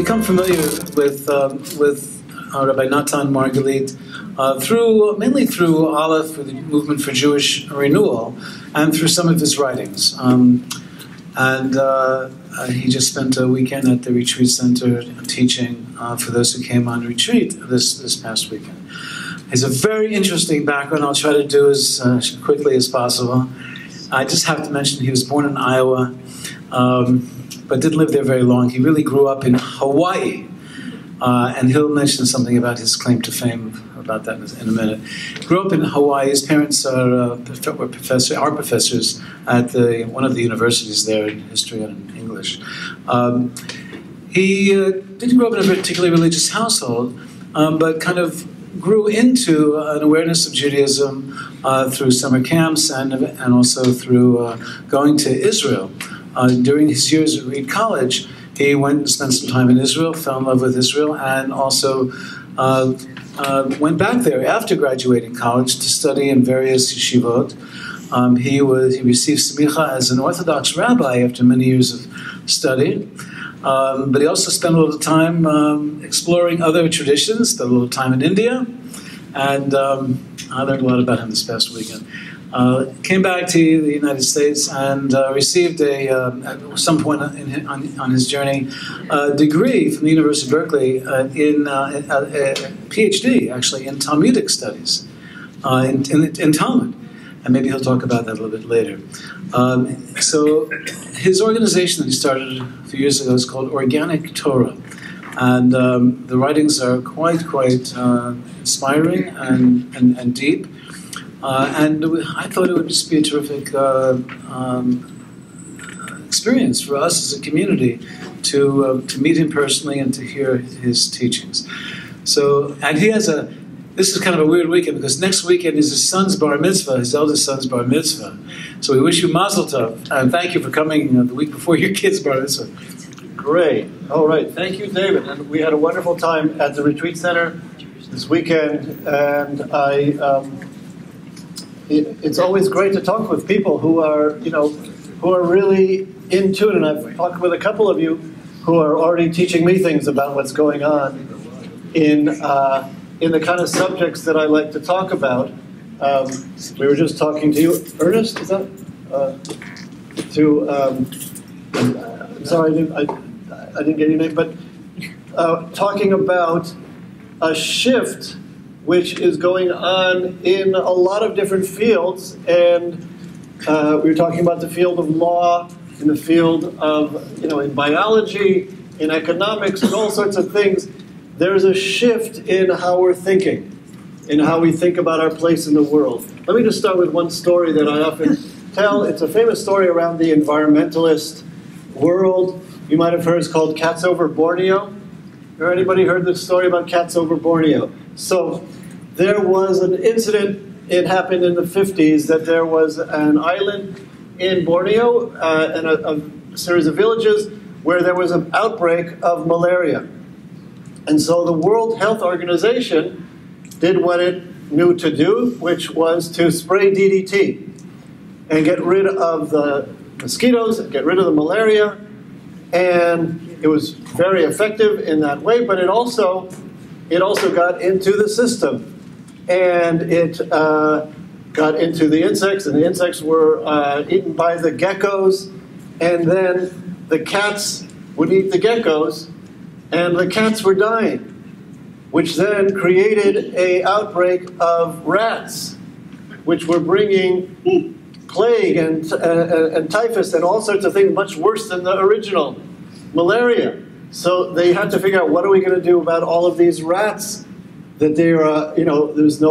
become familiar with Rabbi Natan Margalit mainly through Aleph, through the Movement for Jewish Renewal, and through some of his writings. He just spent a weekend at the retreat center teaching for those who came on retreat this past weekend. It's a very interesting background. I'll try to do as quickly as possible. I just have to mention he was born in Iowa, but didn't live there very long. He really grew up in Hawaii, and he'll mention something about his claim to fame about that in a minute. Grew up in Hawaii. His parents are professors at one of the universities there in history and English. He didn't grow up in a particularly religious household, but kind of grew into an awareness of Judaism through summer camps and also through going to Israel. During his years at Reed College, he went and spent some time in Israel, fell in love with Israel, and also went back there after graduating college to study in various yeshivot. He received smicha as an Orthodox rabbi after many years of study. But he also spent a little time exploring other traditions, spent a little time in India, and I learned a lot about him this past weekend. Came back to the United States and received at some point on his journey a degree from the University of Berkeley a PhD, actually, in Talmudic studies, in Talmud. And maybe he'll talk about that a little bit later. So his organization that he started a few years ago is called Organic Torah. And the writings are quite inspiring and deep. And I thought it would just be a terrific experience for us as a community to meet him personally and to hear his teachings. So, and he has this is kind of a weird weekend because next weekend is his son's bar mitzvah, his eldest son's bar mitzvah. So we wish you mazel tov, and thank you for coming the week before your kid's bar mitzvah. Great. All right. Thank you, David. And we had a wonderful time at the retreat center this weekend, and it's always great to talk with people who are really in tune. And I've talked with a couple of you who are already teaching me things about what's going on in the kind of subjects that I like to talk about. We were just talking to you, Ernest, is that? I'm sorry, I didn't get your name, but talking about a shift which is going on in a lot of different fields, and we were talking about the field of law, in the field of, in biology, in economics, and all sorts of things. There's a shift in how we're thinking, in how we think about our place in the world. Let me just start with one story that I often tell. It's a famous story around the environmentalist world. You might have heard it's called Cats Over Borneo. Anybody heard this story about cats over Borneo? So there was an incident, it happened in the 50s, that there was an island in Borneo and a series of villages where there was an outbreak of malaria. And so the World Health Organization did what it knew to do, which was to spray DDT and get rid of the mosquitoes, get rid of the malaria, and it was very effective in that way, but it also got into the system. And it got into the insects, and the insects were eaten by the geckos, and then the cats would eat the geckos, and the cats were dying, which then created an outbreak of rats, which were bringing plague and typhus and all sorts of things much worse than the original malaria. So they had to figure out, what are we going to do about all of these rats that there's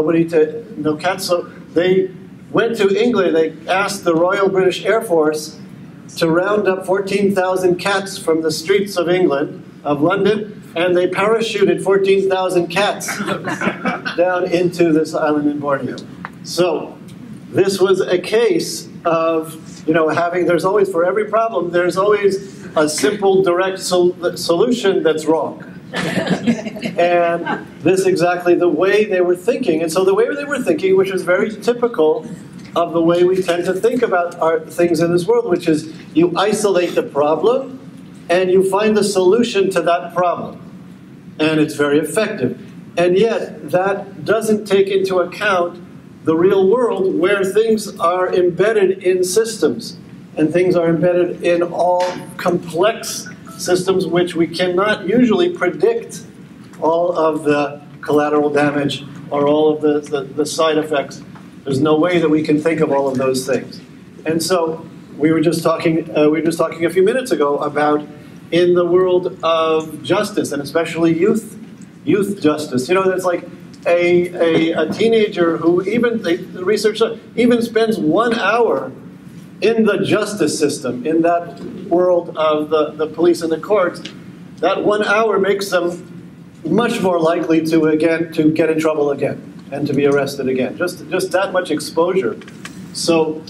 no cats. So they went to England. They asked the Royal British Air Force to round up 14,000 cats from the streets of London, and they parachuted 14,000 cats down into this island in Borneo. So this was a case of, there's always, for every problem, there's always a simple, direct solution that's wrong. And this is exactly the way they were thinking. And so the way they were thinking, which was very typical of the way we tend to think about our things in this world, which is you isolate the problem and you find the solution to that problem. And it's very effective. And yet, that doesn't take into account the real world where things are embedded in systems. And things are embedded in all complex systems which we cannot usually predict all of the collateral damage or all of the side effects. There's no way that we can think of all of those things. And so we were just talking a few minutes ago about in the world of justice, and especially youth justice. You know, there's like a teenager who the research even spends 1 hour in the justice system, in that world of the police and the courts. That 1 hour makes them much more likely to get in trouble again and to be arrested again. Just that much exposure. So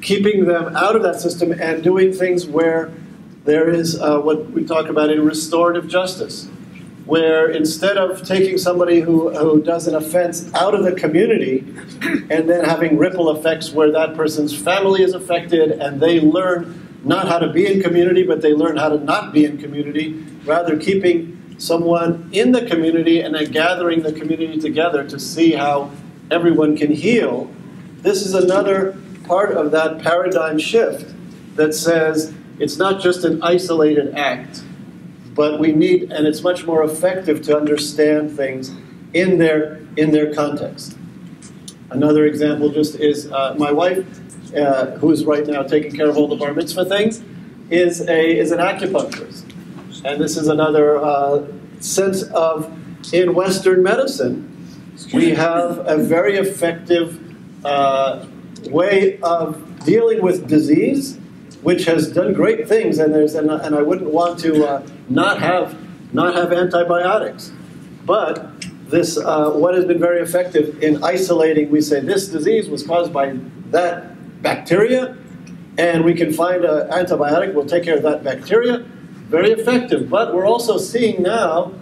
keeping them out of that system and doing things where there is what we talk about in restorative justice, where instead of taking somebody who does an offense out of the community and then having ripple effects where that person's family is affected and they learn not how to be in community, but they learn how to not be in community, rather keeping someone in the community and then gathering the community together to see how everyone can heal. This is another part of that paradigm shift that says it's not just an isolated act, but we need, and it's much more effective to understand things in their context. Another example just is my wife, who is right now taking care of all the bar mitzvah things, is an acupuncturist. And this is another sense of, in Western medicine, we have a very effective way of dealing with disease, which has done great things, and I wouldn't want to not have antibiotics. But this, what has been very effective in isolating, we say this disease was caused by that bacteria, and we can find an antibiotic, we'll take care of that bacteria. Very effective, but we're also seeing now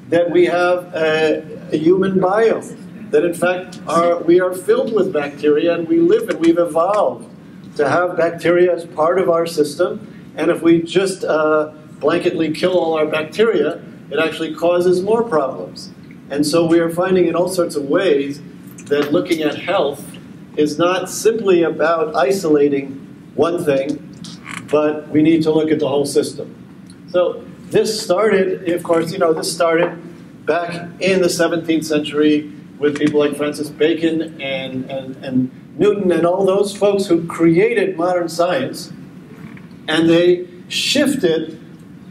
that we have a human biome, that in fact we are filled with bacteria, and we've evolved to have bacteria as part of our system, and if we just blanketly kill all our bacteria, it actually causes more problems. And so we are finding in all sorts of ways that looking at health is not simply about isolating one thing, but we need to look at the whole system. So this started, of course, this started back in the 17th century with people like Francis Bacon and Newton and all those folks who created modern science, and they shifted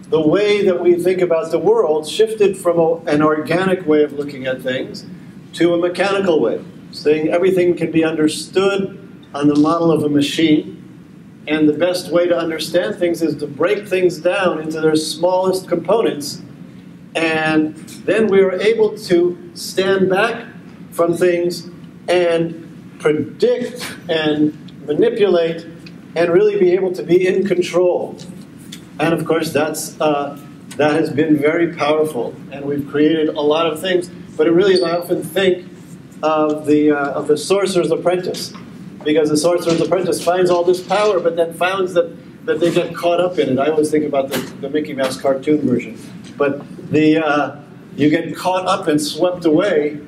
the way that we think about the world, shifted from an organic way of looking at things to a mechanical way, saying everything can be understood on the model of a machine. And the best way to understand things is to break things down into their smallest components. And then we were able to stand back from things and predict and manipulate and really be able to be in control. And of course, that has been very powerful. And we've created a lot of things. But it really is, I often think of the Sorcerer's Apprentice. Because the Sorcerer's Apprentice finds all this power, but then finds that they get caught up in it. I always think about the Mickey Mouse cartoon version. But you get caught up and swept away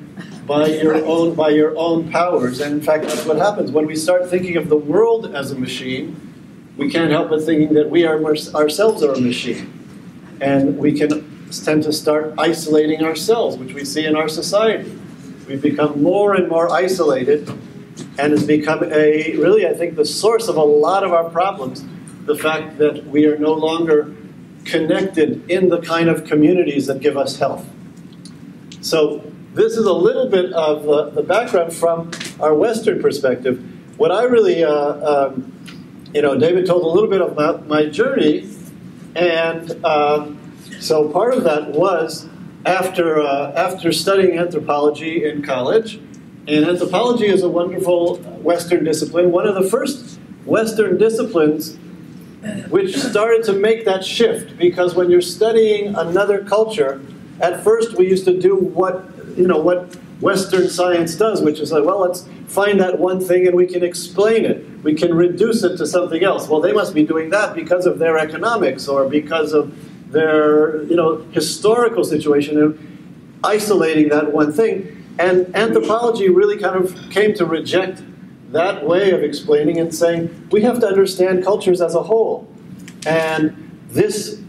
by your own powers. And in fact, that's what happens. When we start thinking of the world as a machine, we can't help but thinking that we ourselves are a machine. And we can tend to start isolating ourselves, which we see in our society. We've become more and more isolated, and has become really, I think, the source of a lot of our problems, the fact that we are no longer connected in the kind of communities that give us health. So this is a little bit of the background from our Western perspective. What I really, David told a little bit about my journey, and so part of that was after studying anthropology in college. And anthropology is a wonderful Western discipline, one of the first Western disciplines which started to make that shift. Because when you're studying another culture, at first we used to do what Western science does, which is like, well, let's find that one thing and we can explain it. We can reduce it to something else. Well, they must be doing that because of their economics or because of their, historical situation and isolating that one thing. And anthropology really kind of came to reject that way of explaining and saying, we have to understand cultures as a whole. And this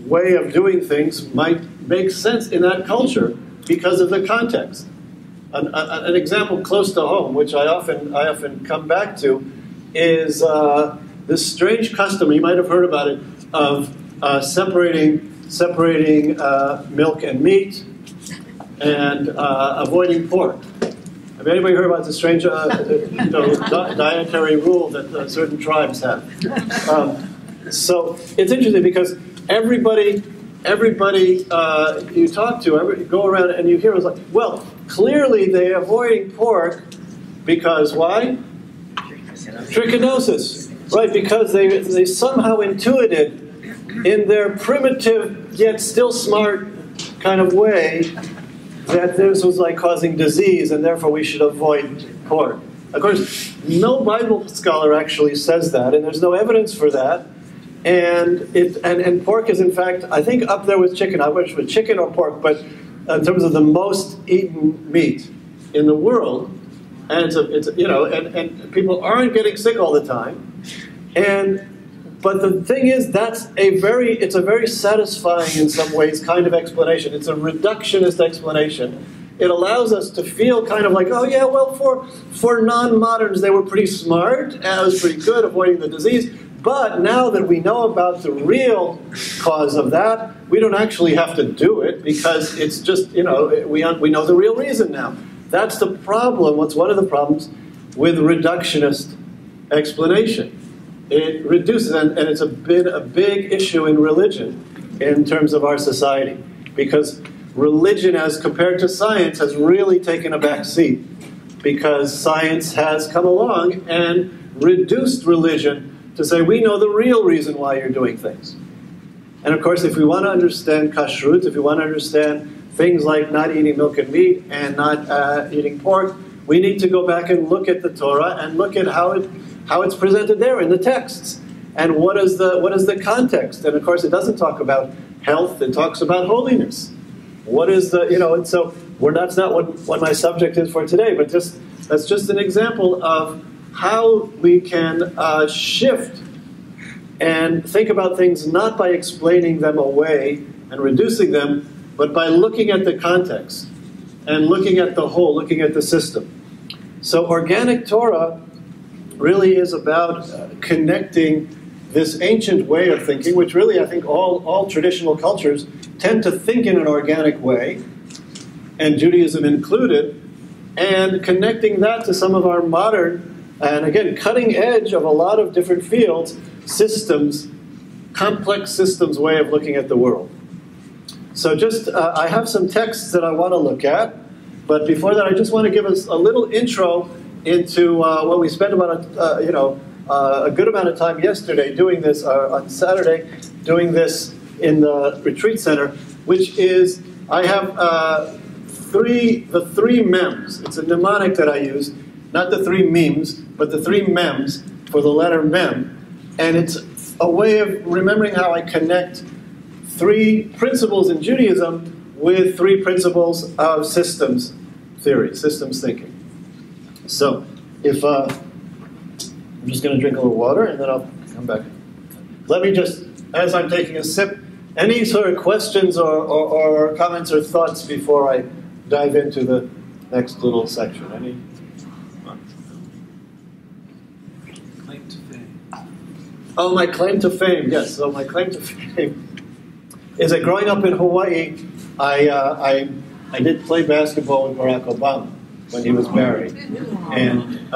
way of doing things might make sense in that culture because of the context. An example close to home, which I often come back to, is this strange custom, you might have heard about it, of separating milk and meat and avoiding pork. Have anybody heard about the strange dietary rule that certain tribes have? So it's interesting because everybody you talk to, you go around and you hear it's like, well, clearly they're avoiding pork because why? Trichinosis, right? Because they somehow intuited in their primitive yet still smart kind of way that this was like causing disease and therefore we should avoid pork. Of course, no Bible scholar actually says that, and there's no evidence for that. And pork is in fact, I think, up there with chicken. I wish it was chicken or pork, but in terms of the most eaten meat in the world, and and people aren't getting sick all the time. But the thing is, it's a very satisfying in some ways kind of explanation. It's a reductionist explanation. It allows us to feel kind of like, oh yeah, well, for non-moderns they were pretty smart, and it was pretty good avoiding the disease. But now that we know about the real cause of that, we don't actually have to do it because it's just, we know the real reason now. That's the problem. What's one of the problems with reductionist explanation? It reduces, and it's been a big issue in religion in terms of our society, because religion as compared to science has really taken a back seat, because science has come along and reduced religion to say, we know the real reason why you're doing things. And of course, if we want to understand kashrut, if we want to understand things like not eating milk and meat and not eating pork, we need to go back and look at the Torah and look at how it's presented there in the texts. And what is the context? And of course, it doesn't talk about health, it talks about holiness. What is and so that's not what my subject is for today, but that's just an example of how we can shift and think about things not by explaining them away and reducing them, but by looking at the context and looking at the whole, looking at the system. So organic Torah really is about connecting this ancient way of thinking, which really I think all traditional cultures tend to think in an organic way, and Judaism included, and connecting that to some of our modern, and again, cutting edge of a lot of different fields, systems, complex systems way of looking at the world. So I have some texts that I want to look at, but before that I just want to give us a little intro into what we spent about a good amount of time yesterday doing this, on Saturday, doing this in the retreat center, which is, I have the three mems. It's a mnemonic that I use, not the three memes, but the three mems for the letter mem. And it's a way of remembering how I connect three principles in Judaism with three principles of systems theory, systems thinking. So, I'm just going to drink a little water and then I'll come back. Let me just, as I'm taking a sip, any sort of questions or comments or thoughts before I dive into the next little section? Any? Claim to fame. Oh, my claim to fame, yes. So my claim to fame is that growing up in Hawaii, I did play basketball with Barack Obama when he was married. And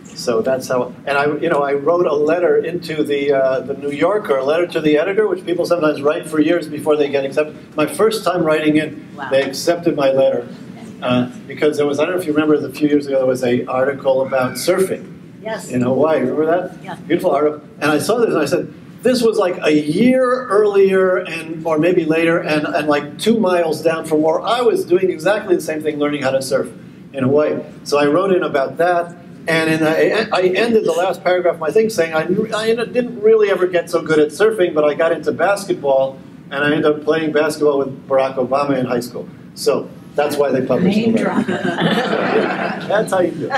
so that's how, and I wrote a letter into the New Yorker, a letter to the editor, which people sometimes write for years before they get accepted. My first time writing in, wow. They accepted my letter because there was, I don't know if you remember, a few years ago there was an article about surfing. Yes. In Hawaii, remember that? Yeah. Beautiful article. And I saw this and I said, this was like a year earlier or maybe later and like 2 miles down from where I was doing exactly the same thing, learning how to surf in Hawaii. So I wrote in about that, and I ended the last paragraph of my thing saying I didn't really ever get so good at surfing, but I got into basketball, and I ended up playing basketball with Barack Obama in high school. So that's why they published the letter. So, yeah, that's how you do it.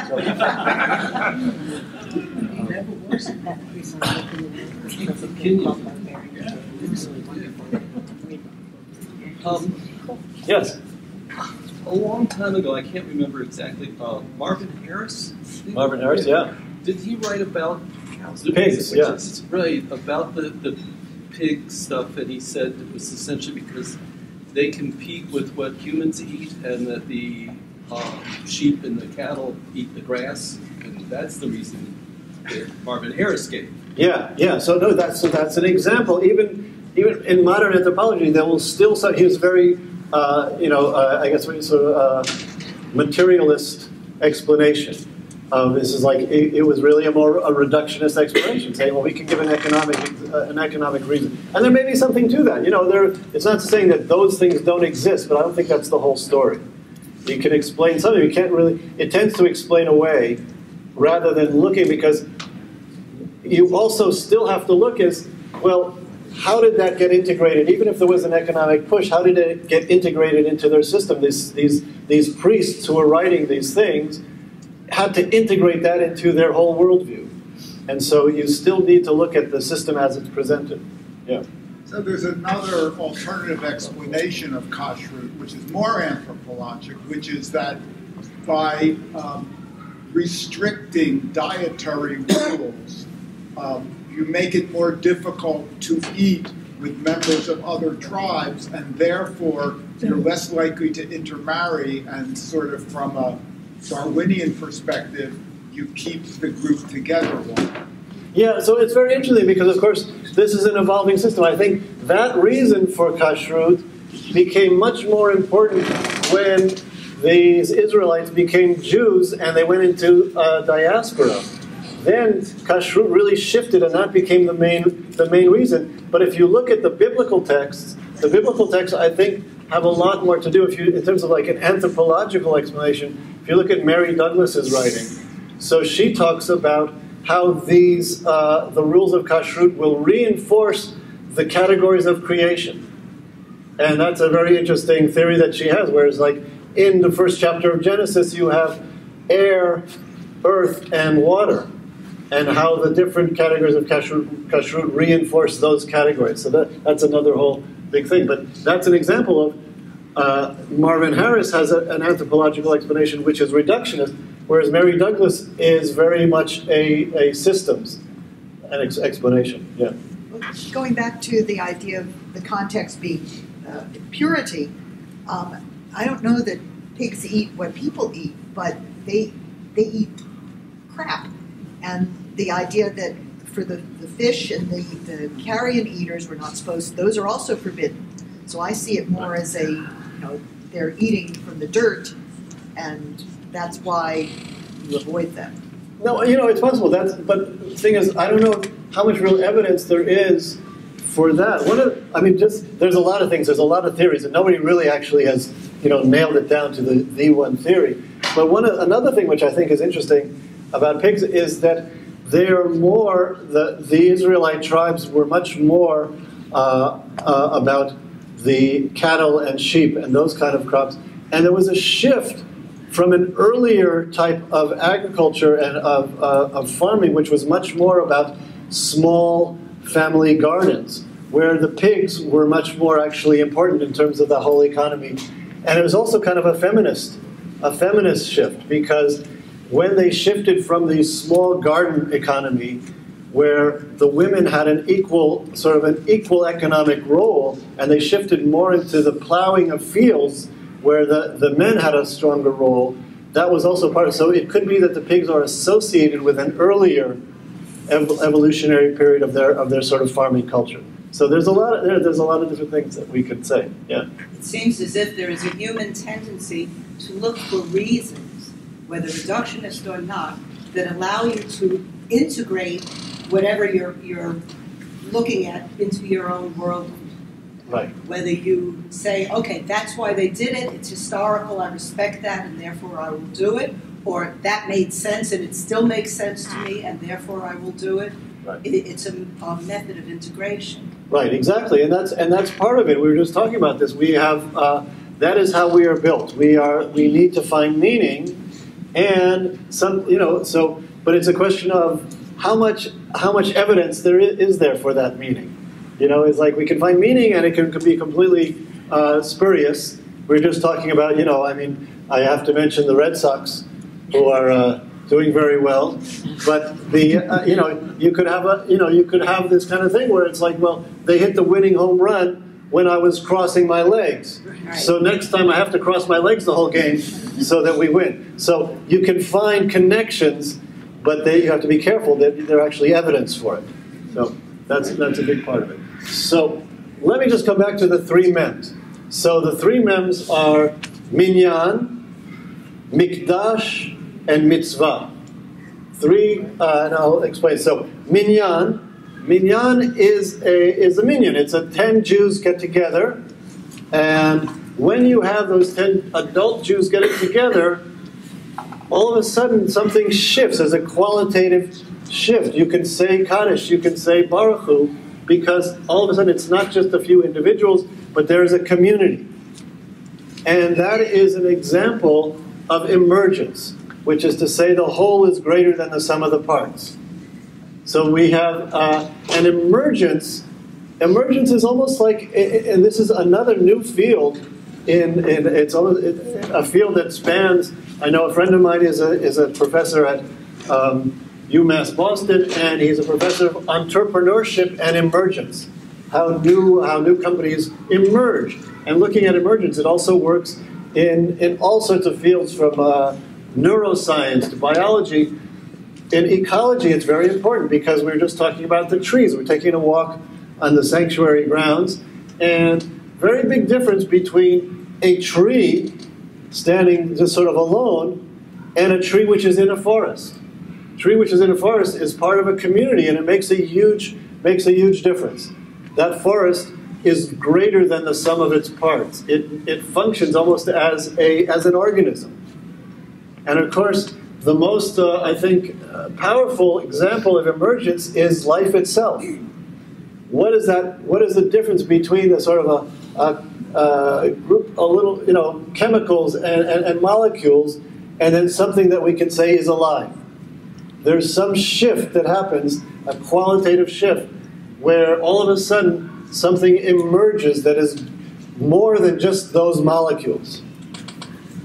Yes? A long time ago, I can't remember exactly, Marvin Harris? Marvin Harris, yeah. Did he write about pigs? Yeah. Right, about the pig stuff, and he said it was essentially because they compete with what humans eat, and that the sheep and the cattle eat the grass, and that's the reason that Marvin Harris gave. Yeah, yeah. So no, that's an example. Even in modern anthropology, there will still. He was very, I guess sort of materialist explanation. This is like it was really a reductionist explanation, saying, well, we can give an economic reason, and there may be something to that. It's not saying that those things don't exist, but I don't think that's the whole story. You can explain something. You can't really. It tends to explain away, rather than looking, because you also still have to look as well. How did that get integrated? Even if there was an economic push, how did it get integrated into their system? These priests who were writing these things had to integrate that into their whole worldview. And so you still need to look at the system as it's presented. Yeah. So there's another alternative explanation of kashrut, which is more anthropologic, which is that by restricting dietary rules, you make it more difficult to eat with members of other tribes, and therefore you're less likely to intermarry, and sort of from a Darwinian perspective, you keep the group together longer. Yeah, so it's very interesting because, of course, this is an evolving system. I think that reason for kashrut became much more important when these Israelites became Jews and they went into diaspora. Then kashrut really shifted, and that became the main reason. But if you look at the biblical texts, I think have a lot more to do in terms of like an anthropological explanation. If you look at Mary Douglas's writing, so she talks about how these the rules of kashrut will reinforce the categories of creation, and that's a very interesting theory that she has. Whereas, like in the first chapter of Genesis, you have air, earth, and water, and how the different categories of kashrut reinforce those categories. So that's another whole big thing. But that's an example of Marvin Harris has an anthropological explanation which is reductionist, whereas Mary Douglas is very much a systems explanation. Yeah. Going back to the idea of the context being purity, I don't know that pigs eat what people eat, but they eat crap. And the idea that for the fish and the carrion eaters were not supposed, those are also forbidden. So I see it more as they're eating from the dirt, and that's why you avoid them. No, it's possible. But the thing is, I don't know how much real evidence there is for that. There's a lot of things. There's a lot of theories, and nobody really actually has, nailed it down to the one theory. But another thing which I think is interesting about pigs is that they are more, the Israelite tribes were much more about the cattle and sheep and those kind of crops. And there was a shift from an earlier type of agriculture and of farming, which was much more about small family gardens, where the pigs were much more actually important in terms of the whole economy. And it was also kind of a feminist shift, because when they shifted from the small garden economy, where the women had an equal economic role, and they shifted more into the plowing of fields, where the men had a stronger role, that was also part of it. So it could be that the pigs are associated with an earlier evolutionary period of their sort of farming culture. So there's a lot of different things that we could say. Yeah. It seems as if there is a human tendency to look for reasons, whether reductionist or not, that allow you to integrate whatever you're looking at into your own world. Right. Whether you say, okay, that's why they did it, it's historical, I respect that, and therefore I will do it, or that made sense and it still makes sense to me, and therefore I will do it. Right. It's a method of integration. Right, exactly, and that's part of it. We were just talking about this. We have that is how we are built. We need to find meaning, and but it's a question of how much evidence there is there for that meaning. It's like we can find meaning, and it can be completely spurious. We're just talking about, I have to mention the Red Sox, who are doing very well, but you could have this kind of thing where it's like, well, they hit the winning home run when I was crossing my legs, so next time I have to cross my legs the whole game so that we win. So you can find connections, but you have to be careful that they're actually evidence for it. So that's a big part of it. So let me just come back to the three mems. So the three mems are minyan, mikdash, and mitzvah. And I'll explain. So minyan is a minyan. It's 10 Jews get together, and when you have those 10 adult Jews getting together, all of a sudden something shifts. There's a qualitative shift. You can say Kaddish, you can say Baruch Hu, because all of a sudden it's not just a few individuals, but there is a community. And that is an example of emergence, which is to say the whole is greater than the sum of the parts. So we have an emergence. Emergence is almost like, and this is another new field. It's a field that spans. I know a friend of mine is a professor at UMass Boston, and he's a professor of entrepreneurship and emergence. How new companies emerge, and looking at emergence, it also works in all sorts of fields, from neuroscience to biology. In ecology, it's very important because we're just talking about the trees. We're taking a walk on the sanctuary grounds, and very big difference between a tree standing just sort of alone and a tree which is in a forest. A tree which is in a forest is part of a community, and it makes a huge difference. That forest is greater than the sum of its parts. It functions almost as an organism. And of course, the most, powerful example of emergence is life itself. What is the difference between a sort of a group, chemicals and molecules, and then something that we can say is alive? There's some shift that happens, a qualitative shift, where all of a sudden something emerges that is more than just those molecules.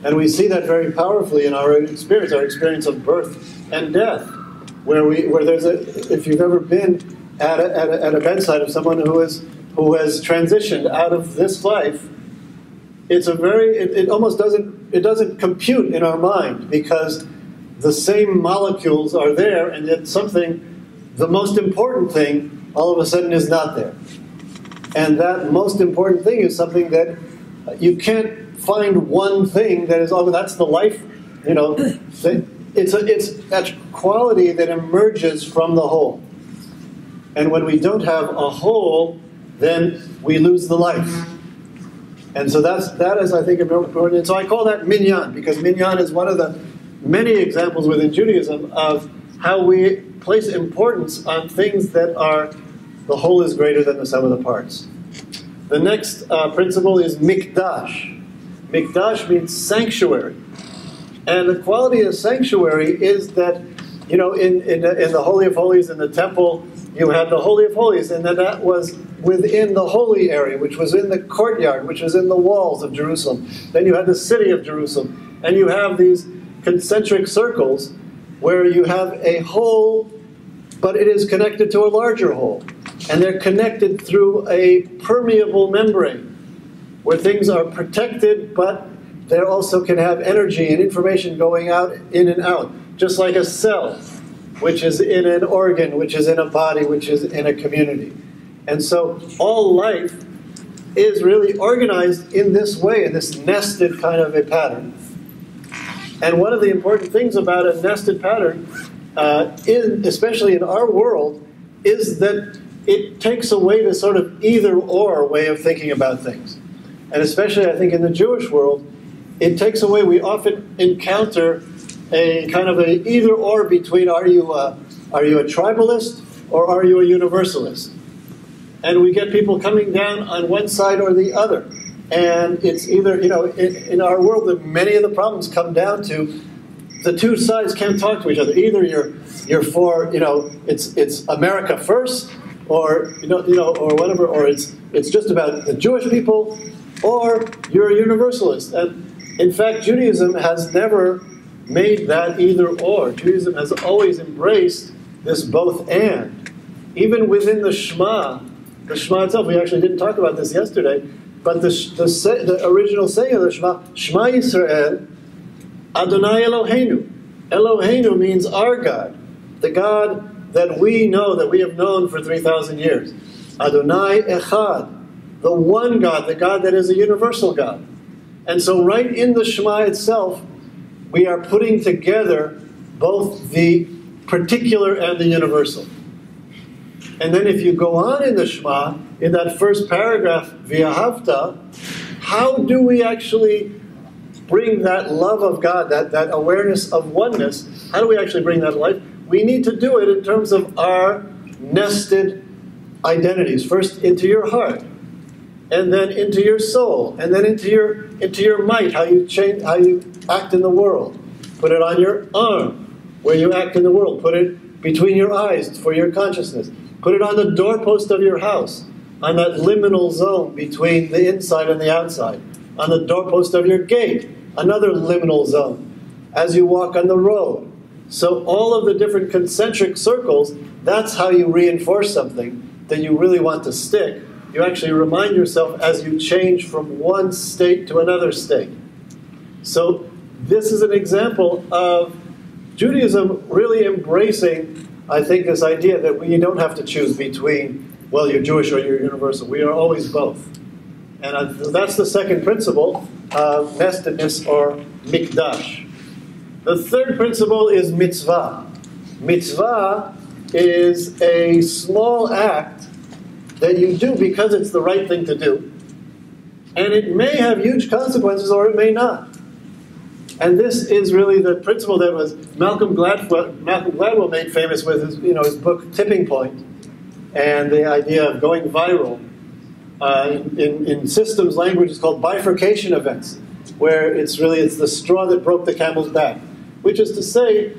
And we see that very powerfully in our experience of birth and death, where there's if you've ever been at a bedside of someone who has transitioned out of this life, it almost doesn't compute in our mind, because the same molecules are there, and yet the most important thing, all of a sudden is not there. And that most important thing is something that you can't find one thing that is, that's the life, it's that quality that emerges from the whole. And when we don't have a whole, then we lose the life. And so that is, I think, important. And so I call that minyan, because minyan is one of the many examples within Judaism of how we place importance on things that are, the whole is greater than the sum of the parts. The next principle is mikdash. Mikdash means sanctuary. And the quality of sanctuary is that, in the Holy of Holies, in the temple, you had the Holy of Holies, and then that was within the holy area, which was in the courtyard, which was in the walls of Jerusalem. Then you had the city of Jerusalem. And you have these concentric circles where you have a whole, but it is connected to a larger whole. And they're connected through a permeable membrane, where things are protected, but they also can have energy and information going out, in and out. Just like a cell, which is in an organ, which is in a body, which is in a community. And so all life is really organized in this way, in this nested kind of a pattern. And one of the important things about a nested pattern, especially in our world, is that it takes away the sort of either-or way of thinking about things. And especially, I think, in the Jewish world, it takes away, we often encounter a kind of an either-or between are you a tribalist or are you a universalist? And we get people coming down on one side or the other. And it's either, in our world, many of the problems come down to the two sides can't talk to each other. Either you're for, it's America first, or or whatever, or it's just about the Jewish people, or you're a universalist. And in fact, Judaism has never made that either or. Judaism has always embraced this both and. Even within the Shema itself, we actually didn't talk about this yesterday, but the original saying of the Shema Yisrael, Adonai Eloheinu. Eloheinu means our God, the God that we know, that we have known for 3,000 years. Adonai Echad, the one God, the God that is a universal God. And so right in the Shema itself, we are putting together both the particular and the universal. And then if you go on in the Shema, in that first paragraph, V'ahavta, how do we actually bring that love of God, that awareness of oneness, how do we actually bring that to life? We need to do it in terms of our nested identities. First into your heart, and then into your soul, and then into your might, how you act in the world. Put it on your arm, where you act in the world. Put it between your eyes for your consciousness. Put it on the doorpost of your house, on that liminal zone between the inside and the outside. On the doorpost of your gate, another liminal zone. As you walk on the road. So all of the different concentric circles, that's how you reinforce something that you really want to stick. You actually remind yourself as you change from one state to another state. So this is an example of Judaism really embracing, I think, this idea that we don't have to choose between, well, you're Jewish or you're universal. We are always both. And that's the second principle of nestedness or mikdash. The third principle is mitzvah. Mitzvah is a small act that you do because it's the right thing to do. And it may have huge consequences or it may not. And this is really the principle that was Malcolm Gladwell made famous with his book Tipping Point, and the idea of going viral. In systems language, it's called bifurcation events, where it's the straw that broke the camel's back. Which is to say,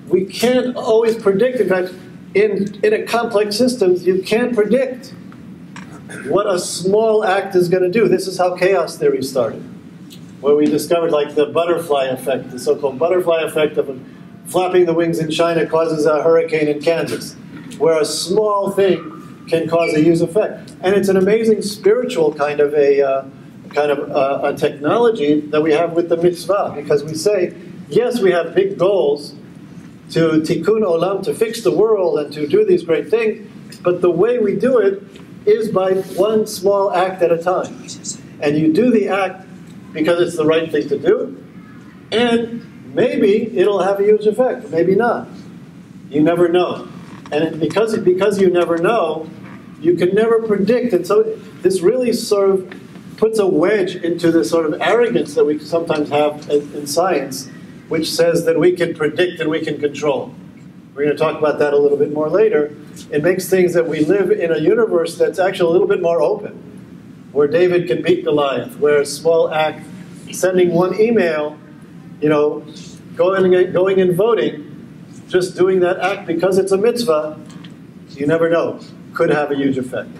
we can't always predict. In fact, in a complex systems, you can't predict what a small act is going to do. This is how chaos theory started, where we discovered like the butterfly effect, the so-called butterfly effect of flapping the wings in China causes a hurricane in Kansas, where a small thing can cause a huge effect. And it's an amazing spiritual kind of a technology that we have with the mitzvah, because we say, yes, we have big goals to tikkun olam, to fix the world and to do these great things, but the way we do it is by one small act at a time. And you do the act because it's the right thing to do, and maybe it'll have a huge effect, maybe not. You never know. And because you never know, you can never predict. And so this really sort of puts a wedge into the sort of arrogance that we sometimes have in science, which says that we can predict and we can control. We're going to talk about that a little bit more later. It makes things that we live in a universe that's actually a little bit more open, where David can beat Goliath, where a small act, sending one email, going and voting, just doing that act because it's a mitzvah, you never know, could have a huge effect.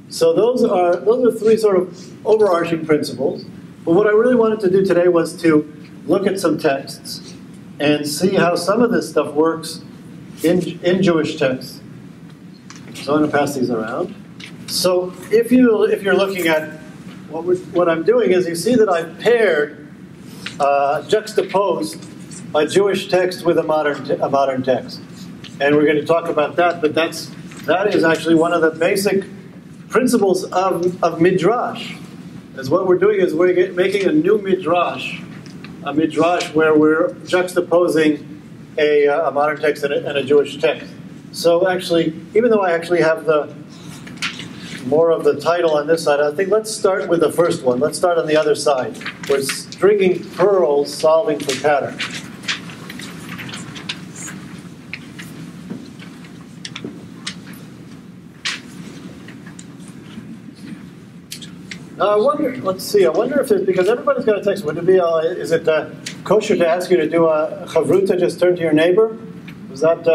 So those are three sort of overarching principles. But what I really wanted to do today was to look at some texts and see how some of this stuff works in Jewish texts. So I'm going to pass these around. So if you're looking at what I'm doing is you see that I've paired, juxtaposed a Jewish text with a modern text, and we're going to talk about that. But that is actually one of the basic principles of midrash. Is what we're doing is we're making a new midrash, a midrash where we're juxtaposing a modern text and a Jewish text. So actually, even though I actually have the more of the title on this side, I think let's start with the first one. Let's start on the other side. We're stringing pearls, solving for pattern. Now I wonder, let's see, I wonder if it's, because everybody's got a text, would it be, is it kosher to ask you to do a chavruta, just turn to your neighbor? Was that,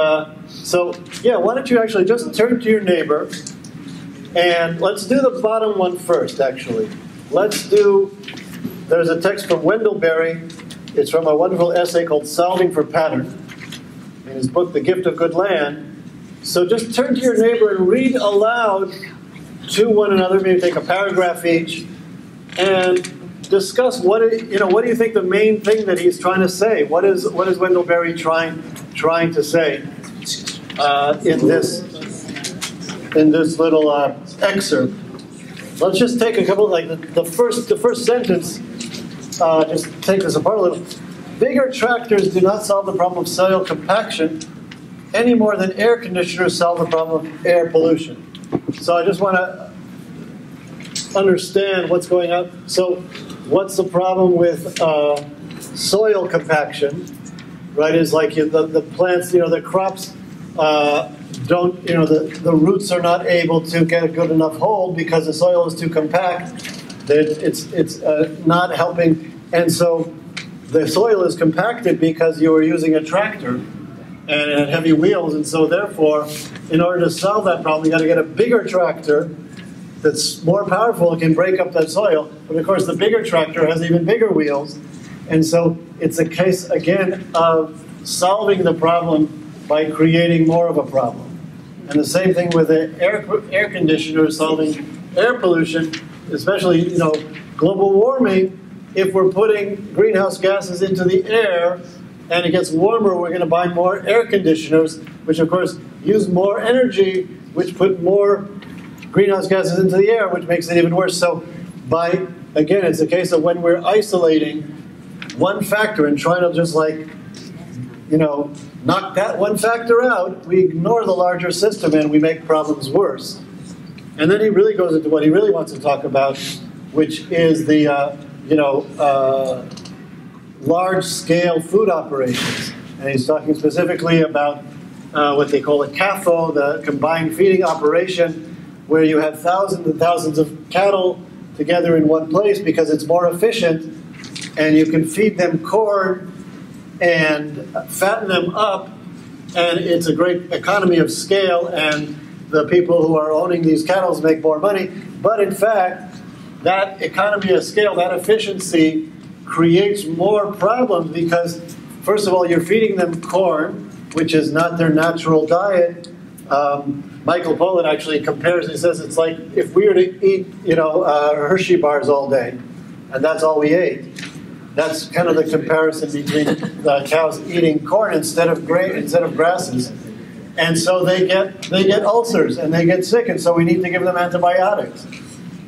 so yeah, why don't you actually just turn to your neighbor, and let's do the bottom one first, actually. Let's do, there's a text from Wendell Berry. It's from a wonderful essay called Solving for Pattern, in his book, The Gift of Good Land. So just turn to your neighbor and read aloud to one another, maybe take a paragraph each, and discuss what do you think the main thing that he's trying to say? What is Wendell Berry trying to say in this little excerpt? Let's just take a couple, like the first sentence. Just take this apart a little. Bigger tractors do not solve the problem of soil compaction any more than air conditioners solve the problem of air pollution. So I just want to understand what's going on. So what's the problem with soil compaction, right? Is like the plants, the crops don't, the roots are not able to get a good enough hold because the soil is too compact. It's not helping. And so the soil is compacted because you are using a tractor and it had heavy wheels, and so therefore, in order to solve that problem, you got to get a bigger tractor that's more powerful and can break up that soil. But of course, the bigger tractor has even bigger wheels, and so it's a case again of solving the problem by creating more of a problem. And the same thing with the air conditioner solving air pollution, especially global warming. If we're putting greenhouse gases into the air, and it gets warmer, we're going to buy more air conditioners, which of course use more energy, which put more greenhouse gases into the air, which makes it even worse. So again, it's a case of when we're isolating one factor and trying to just knock that one factor out, we ignore the larger system and we make problems worse. And then he really goes into what he really wants to talk about, which is the, large-scale food operations. And he's talking specifically about what they call a CAFO, the combined feeding operation, where you have thousands and thousands of cattle together in one place because it's more efficient, and you can feed them corn and fatten them up, and it's a great economy of scale, and the people who are owning these cattle make more money. But in fact, that economy of scale, that efficiency, creates more problems because, first of all, you're feeding them corn, which is not their natural diet. Michael Pollan actually compares, he says it's like if we were to eat, Hershey bars all day, and that's all we ate. That's kind of the comparison between the cows eating corn instead of grasses. And so they get ulcers and they get sick, and so we need to give them antibiotics.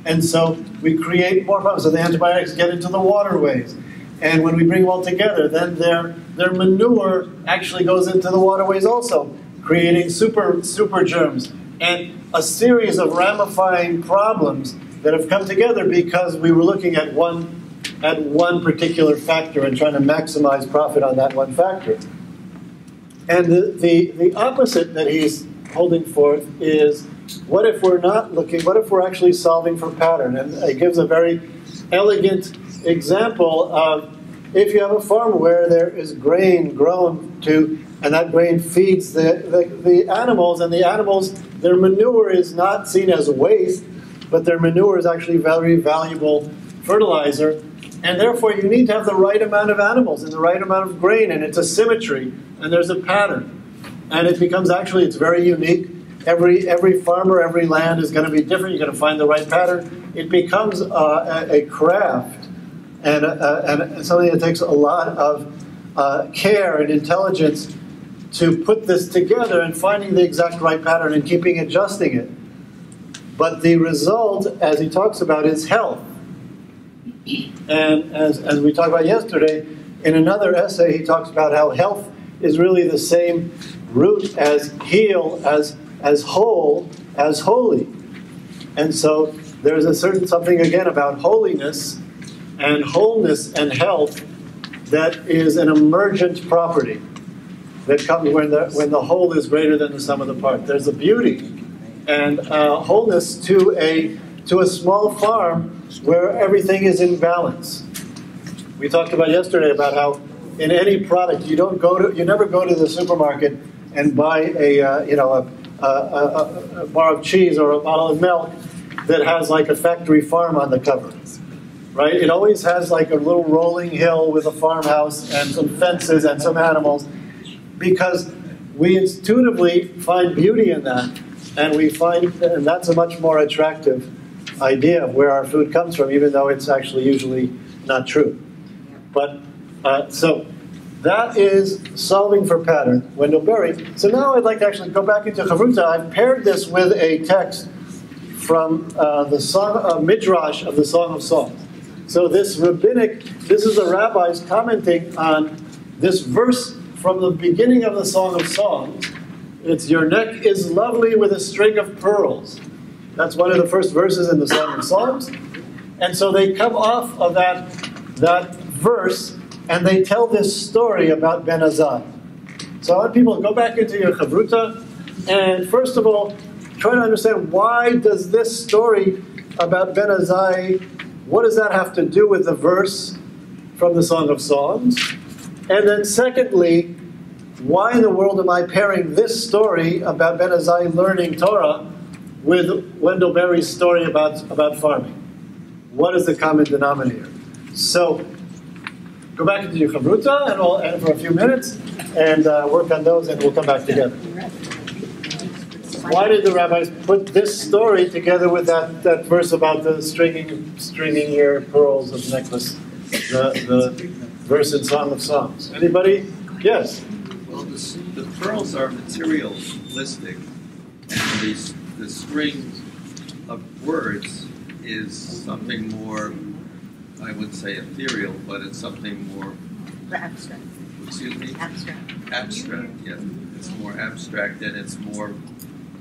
And so we create more problems. So the antibiotics get into the waterways. And when we bring them all together, then their manure actually goes into the waterways also, creating super germs. And a series of ramifying problems that have come together because we were looking at one particular factor and trying to maximize profit on that one factor. And the opposite that he's holding forth is, what if we're not looking, what if we're actually solving for pattern? And he gives a very elegant example of if you have a farm where there is grain grown and that grain feeds the animals, and the animals, their manure is not seen as waste, but their manure is actually very valuable fertilizer. And therefore you need to have the right amount of animals and the right amount of grain, and it's a symmetry, and there's a pattern. And it becomes it's very unique. Every farmer, every land is going to be different. You're going to find the right pattern. It becomes a craft and something that takes a lot of care and intelligence to put this together and finding the exact right pattern and keeping adjusting it. But the result, as he talks about, is health. And as we talked about yesterday, in another essay, he talks about how health is really the same root as heal, as whole, as holy. And so there's a certain something again about holiness and wholeness and health that is an emergent property that comes when the whole is greater than the sum of the parts. There's a beauty and wholeness to a small farm where everything is in balance. We talked about yesterday about how in any product you never go to the supermarket and buy a bar of cheese or a bottle of milk that has like a factory farm on the cover, right? It always has like a little rolling hill with a farmhouse and some fences and some animals, because we intuitively find beauty in that, and that's a much more attractive idea of where our food comes from, even though it's actually usually not true. But so that is solving for pattern, Wendell Berry. So now I'd like to actually go back into Chavruta. I've paired this with a text from the song Midrash of the Song of Songs. So this is the rabbis commenting on this verse from the beginning of the Song of Songs. It's, your neck is lovely with a string of pearls. That's one of the first verses in the Song of Songs. And so they come off of that verse, and they tell this story about Ben Azai. So I want people to go back into your Chavruta, and first of all, try to understand, why does this story about Ben Azai, what does that have to do with the verse from the Song of Songs? And then secondly, why in the world am I pairing this story about Ben Azai learning Torah with Wendell Berry's story about farming? What is the common denominator? So go back into your Chavruta and for a few minutes and work on those, and we'll come back together. Why did the rabbis put this story together with that verse about the stringing your pearls of necklace, the verse in Song of Songs? Anybody? Yes? Well, the pearls are materialistic, and the string of words is something more, I would say ethereal, but it's something more... Abstract. Excuse me? Abstract. Abstract, yeah. It's more abstract, and it's more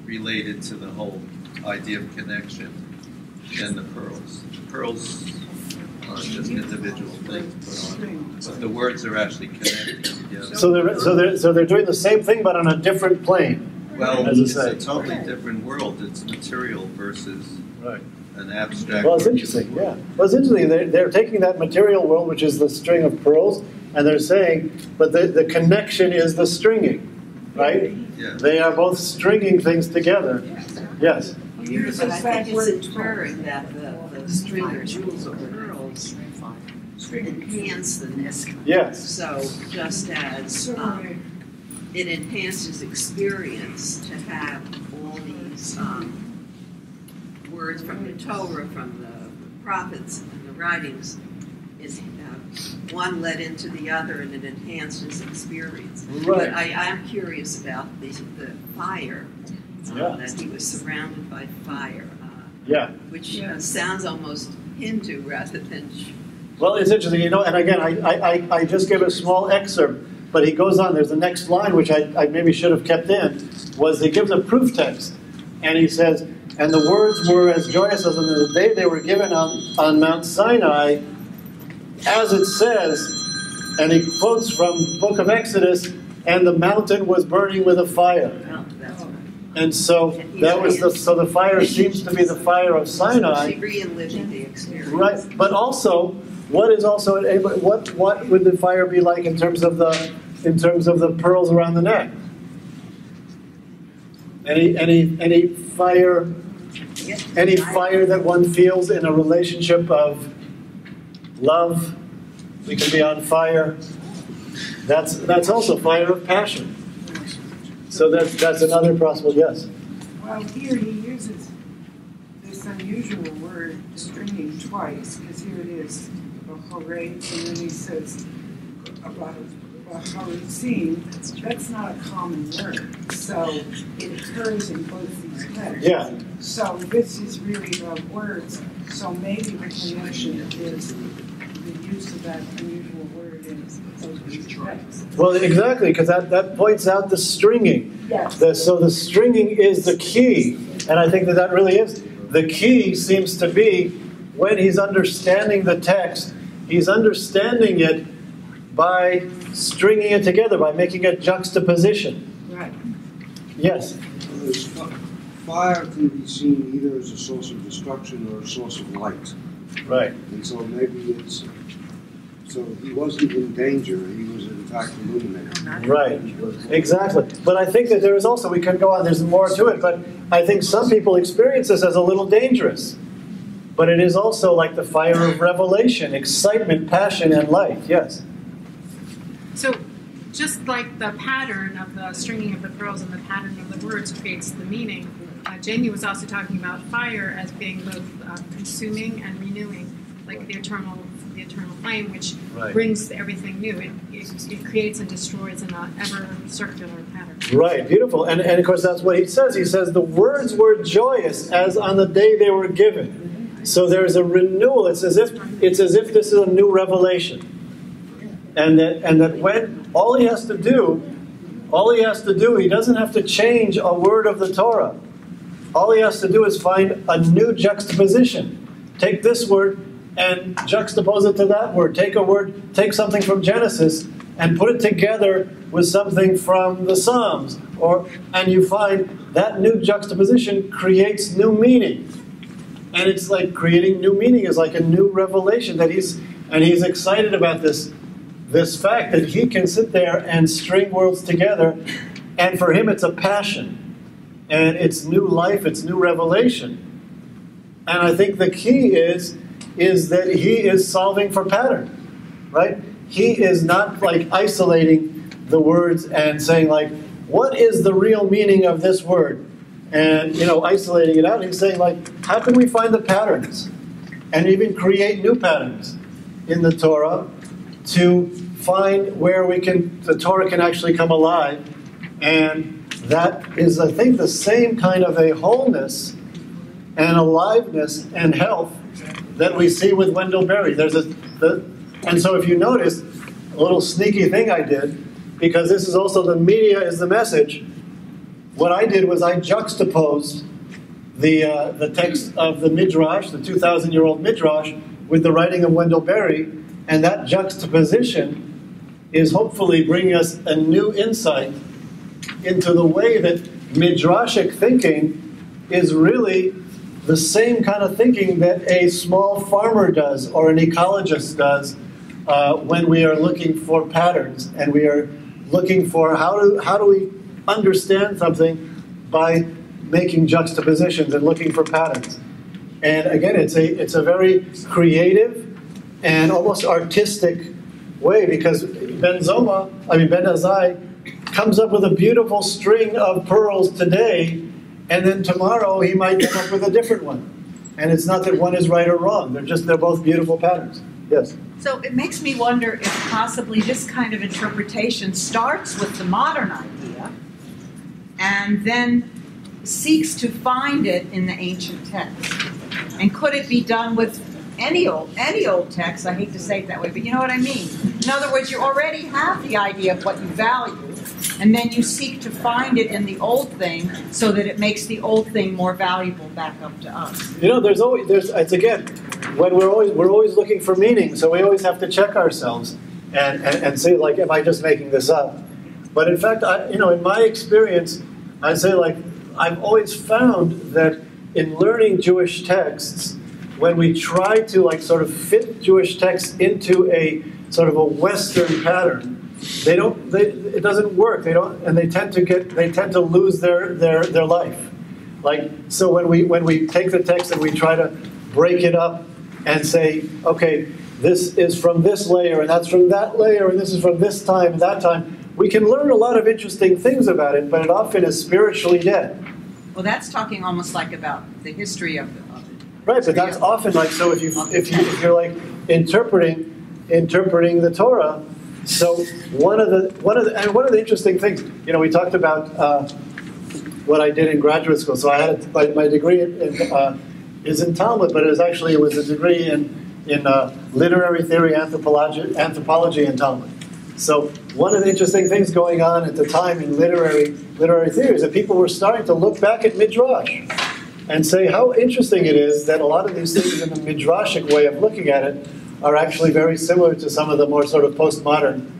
related to the whole idea of connection than the pearls. The pearls are just individual things put on, but the words are actually connected together. So they're doing the same thing, but on a different plane. Well, it's a totally different world. It's material versus an abstract. Well, it's interesting, yeah. Well, it's interesting. They're taking that material world, which is the string of pearls, and they're saying, but the connection is the stringing, right? Yeah. They are both stringing things together. Yes? But I think it's inferring that the stringers of pearls enhance the niska. Yes. So just as it enhances experience to have all these words from the Torah, from the prophets and the writings, is one led into the other, and it enhances experience. Right. But I'm curious about the fire, that he was surrounded by fire, which sounds almost Hindu rather than... Well, it's interesting, and again, I just gave a small excerpt, but he goes on. There's the next line, which I maybe should have kept in, was he gives a proof text, and he says, and the words were as joyous as on the day they were given on Mount Sinai, as it says, and he quotes from Book of Exodus, and the mountain was burning with a fire. Oh, that's right. And so that was the fire seems to be the fire of Sinai. Reliving the experience. Right, but also, what would the fire be like in terms of the pearls around the neck? Any fire? Any fire that one feels in a relationship of love? We can be on fire. That's also fire of passion. So that's another possible yes. Well, here he uses this unusual word stringing twice, because here it is, Bacharet, and then he says Bacharetzim. That's not a common word, so it occurs in both these letters. Yeah. So this is really the words. So maybe the connection is the use of that unusual word Well, exactly, because that points out the stringing. Yes. So the stringing is the key, and I think that really is. The key seems to be when he's understanding the text, he's understanding it by stringing it together, by making a juxtaposition. Right. Yes? Fire can be seen either as a source of destruction or a source of light. Right. And so maybe it's, so he wasn't in danger, he was in fact illuminated. Right, exactly. But I think that there is also, we can go on, there's more to it, but I think some people experience this as a little dangerous. But it is also like the fire of revelation, excitement, passion, and life. Yes? So just like the pattern of the stringing of the pearls and the pattern of the words creates the meaning, Jamie was also talking about fire as being both consuming and renewing, like the eternal flame, which brings everything new. It creates and destroys in an ever circular pattern. Right, beautiful. And of course that's what he says. He says the words were joyous as on the day they were given. So there's a renewal. It's as if this is a new revelation. And that when all he has to do, he doesn't have to change a word of the Torah. All he has to do is find a new juxtaposition. Take this word and juxtapose it to that word. Take something from Genesis and put it together with something from the Psalms. And you find that new juxtaposition creates new meaning. And it's like creating new meaning is like a new revelation that he's excited about this fact that he can sit there and string worlds together, and for him it's a passion. And it's new life, it's new revelation. And I think the key is that he is solving for pattern, right? He is not like isolating the words and saying like, what is the real meaning of this word? And, isolating it out. He's saying like, how can we find the patterns? And even create new patterns in the Torah to find where the Torah can actually come alive. And that is, I think, the same kind of a wholeness and aliveness and health that we see with Wendell Berry. And so if you notice, a little sneaky thing I did, because this is also the media is the message, what I did was I juxtaposed the text of the Midrash, the 2,000-year-old Midrash, with the writing of Wendell Berry, and that juxtaposition is hopefully bringing us a new insight into the way that Midrashic thinking is really the same kind of thinking that a small farmer does or an ecologist does when we are looking for patterns and we are looking for how do we understand something by making juxtapositions and looking for patterns. And again, it's a very creative and almost artistic way, because Ben Azai comes up with a beautiful string of pearls today, and then tomorrow he might come up with a different one. And it's not that one is right or wrong. They're both beautiful patterns. Yes? So it makes me wonder if possibly this kind of interpretation starts with the modern idea and then seeks to find it in the ancient text. And could it be done with any old text? I hate to say it that way, but you know what I mean. In other words, you already have the idea of what you value, and then you seek to find it in the old thing so that it makes the old thing more valuable back up to us. It's again, when we're always looking for meaning, so we always have to check ourselves and say, like, am I just making this up? But in fact, in my experience, I say, like, I've always found that in learning Jewish texts, when we try to sort of fit Jewish texts into a sort of a Western pattern, it doesn't work. They tend to lose their life. So when we take the text and we try to break it up and say, okay, this is from this layer and that's from that layer and this is from this time and that time, we can learn a lot of interesting things about it, but it often is spiritually dead. Well, that's talking almost like about the history of it. Right, but that's often so if you're like interpreting the Torah. So one of the interesting things, we talked about what I did in graduate school. So I had my degree is in Talmud, but it was a degree in in literary theory, anthropology, and Talmud. So one of the interesting things going on at the time in literary theory is that people were starting to look back at Midrash and say how interesting it is that a lot of these things in the Midrashic way of looking at it are actually very similar to some of the more sort of postmodern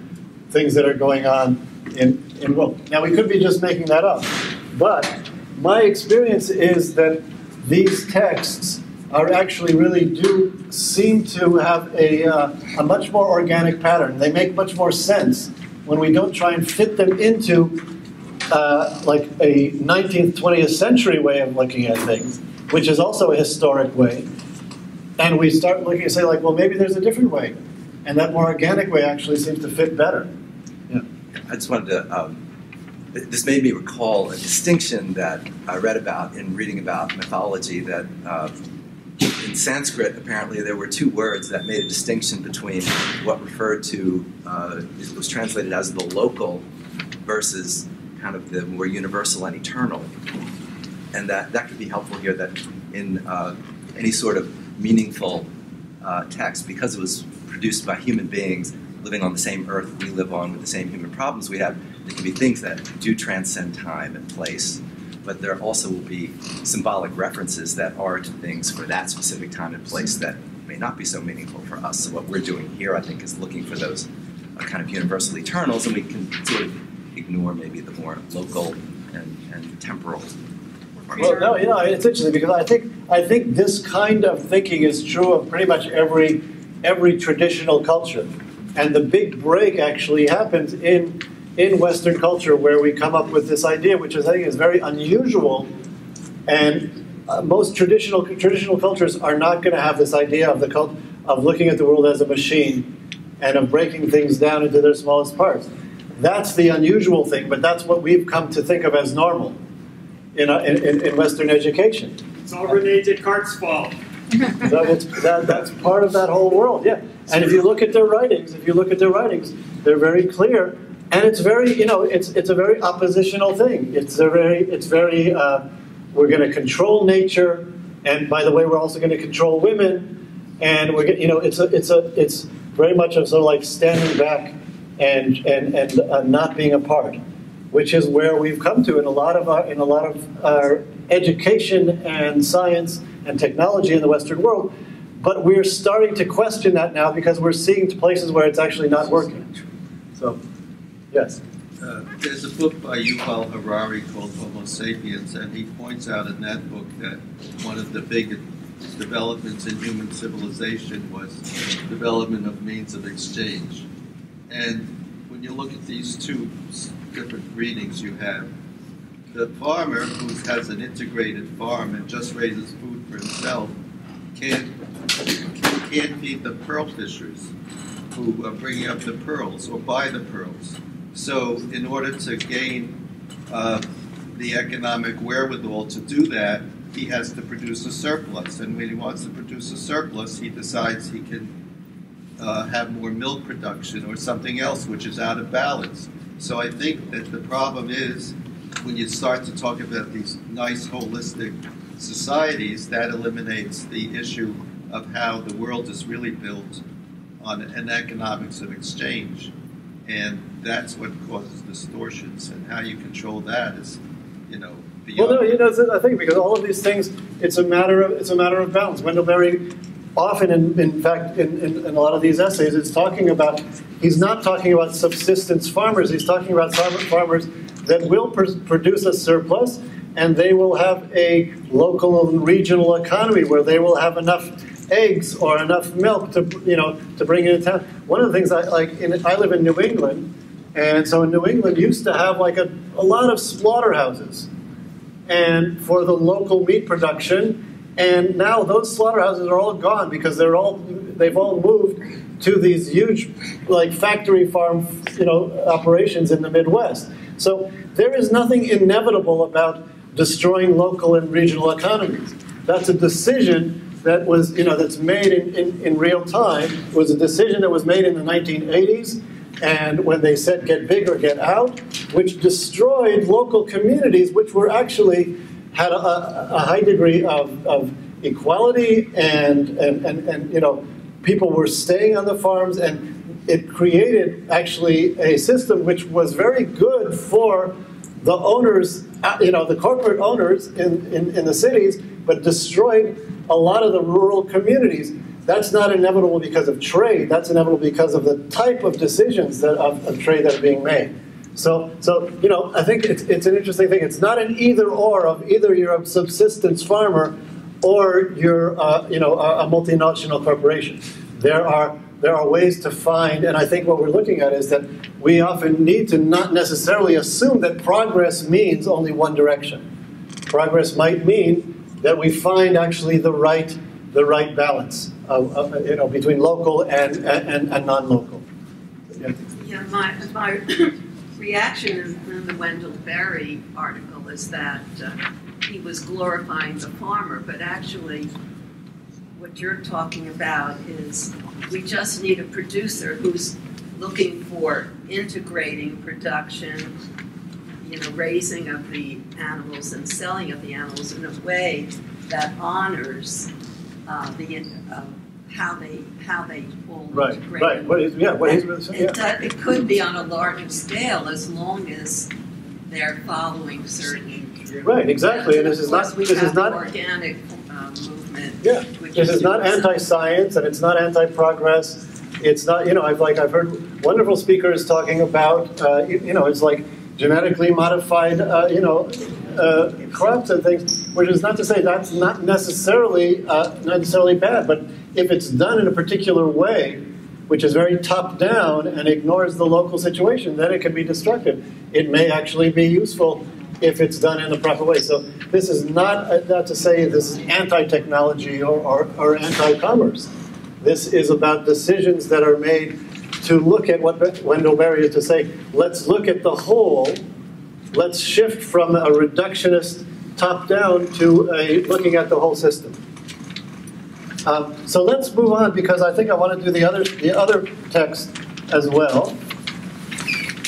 things that are going on in Rome. Now, we could be just making that up, but my experience is that these texts are actually really do seem to have a much more organic pattern. They make much more sense when we don't try and fit them into like a 19th, 20th century way of looking at things, which is also a historic way. And we start looking and say, like, well, maybe there's a different way. And that more organic way actually seems to fit better. Yeah. I just wanted to, this made me recall a distinction that I read about in reading about mythology that in Sanskrit, apparently, there were two words that made a distinction between what referred to, it was translated as the local versus kind of the more universal and eternal. And that could be helpful here, that in any sort of meaningful text, because it was produced by human beings living on the same earth we live on with the same human problems we have, there can be things that do transcend time and place. But there also will be symbolic references that are to things for that specific time and place that may not be so meaningful for us. So what we're doing here, I think, is looking for those kind of universal eternals, and we can sort of ignore maybe the more local and temporal. Well, no, you know, it's interesting because I think this kind of thinking is true of pretty much every traditional culture, and the big break actually happens in Western culture, where we come up with this idea, which I think is very unusual, and most traditional cultures are not going to have this idea of of looking at the world as a machine and of breaking things down into their smallest parts. That's the unusual thing, but that's what we've come to think of as normal in Western education. It's all Rene Descartes' fault. So that's part of that whole world, yeah. And if you look at their writings, they're very clear. And it's very, you know, it's a very oppositional thing. It's very, we're going to control nature, and by the way, we're also going to control women, and we're, you know, it's very much of sort of like standing back and not being a part, which is where we've come to in a lot of our education and science and technology in the Western world. But we're starting to question that now because we're seeing places where it's actually not working. So. Yes. There's a book by Yuval Harari called Homo Sapiens, and he points out in that book that one of the big developments in human civilization was development of means of exchange. And when you look at these two different readings you have, the farmer who has an integrated farm and just raises food for himself can't feed the pearl fishers who are bringing up the pearls or buy the pearls. So in order to gain the economic wherewithal to do that, he has to produce a surplus. And when he wants to produce a surplus, he decides he can have more milk production or something else which is out of balance. So I think that the problem is when you start to talk about these nice holistic societies, that eliminates the issue of how the world is really built on an economics of exchange. And that's what causes distortions, and how you control that is, you know, beyond. Well, no, you know, I think because all of these things, it's a matter of balance. Wendell Berry often, in fact, in a lot of these essays, he's not talking about subsistence farmers. He's talking about farmers that will produce a surplus, and they will have a local and regional economy where they will have enough eggs or enough milk to bring into town. One of the things I live in New England, and so in New England used to have like a lot of slaughterhouses, and for the local meat production, and now those slaughterhouses are all gone because they've all moved to these huge like factory farm operations in the Midwest. So there is nothing inevitable about destroying local and regional economies. That's a decision that was, that's made in real time. It was a decision that was made in the 1980s, and when they said get big or get out, which destroyed local communities, which were actually had a high degree of equality and people were staying on the farms, and it created actually a system which was very good for the owners, the corporate owners in the cities, but destroyed a lot of the rural communities. That's not inevitable because of trade. That's inevitable because of the type of decisions of trade that are being made. So I think it's an interesting thing. It's not an either-or of either you're a subsistence farmer or you're a multinational corporation. There are ways to find, and I think what we're looking at is that we often need to not necessarily assume that progress means only one direction. Progress might mean that we find actually the right balance between local and non-local. Yeah, my reaction in the Wendell Berry article is that he was glorifying the farmer, but actually what you're talking about is we just need a producer who's looking for integrating production, raising of the animals and selling of the animals in a way that honors how they all integrate. Right. What he's really saying. It could be on a larger scale as long as they're following certain. Right, exactly. And this is not organic movement. Yeah, this is not anti-science and it's not anti-progress. It's not. I've heard wonderful speakers talking about. It's like genetically modified. Crops and things, which is not to say that's not necessarily bad, but if it's done in a particular way, which is very top-down and ignores the local situation, then it can be destructive. It may actually be useful if it's done in the proper way. So this is not to say this is anti-technology or anti-commerce. This is about decisions that are made to look at what Wendell Berry is to say, let's look at the whole. Let's shift from a reductionist top-down to looking at the whole system. So let's move on because I think I want to do the other text as well.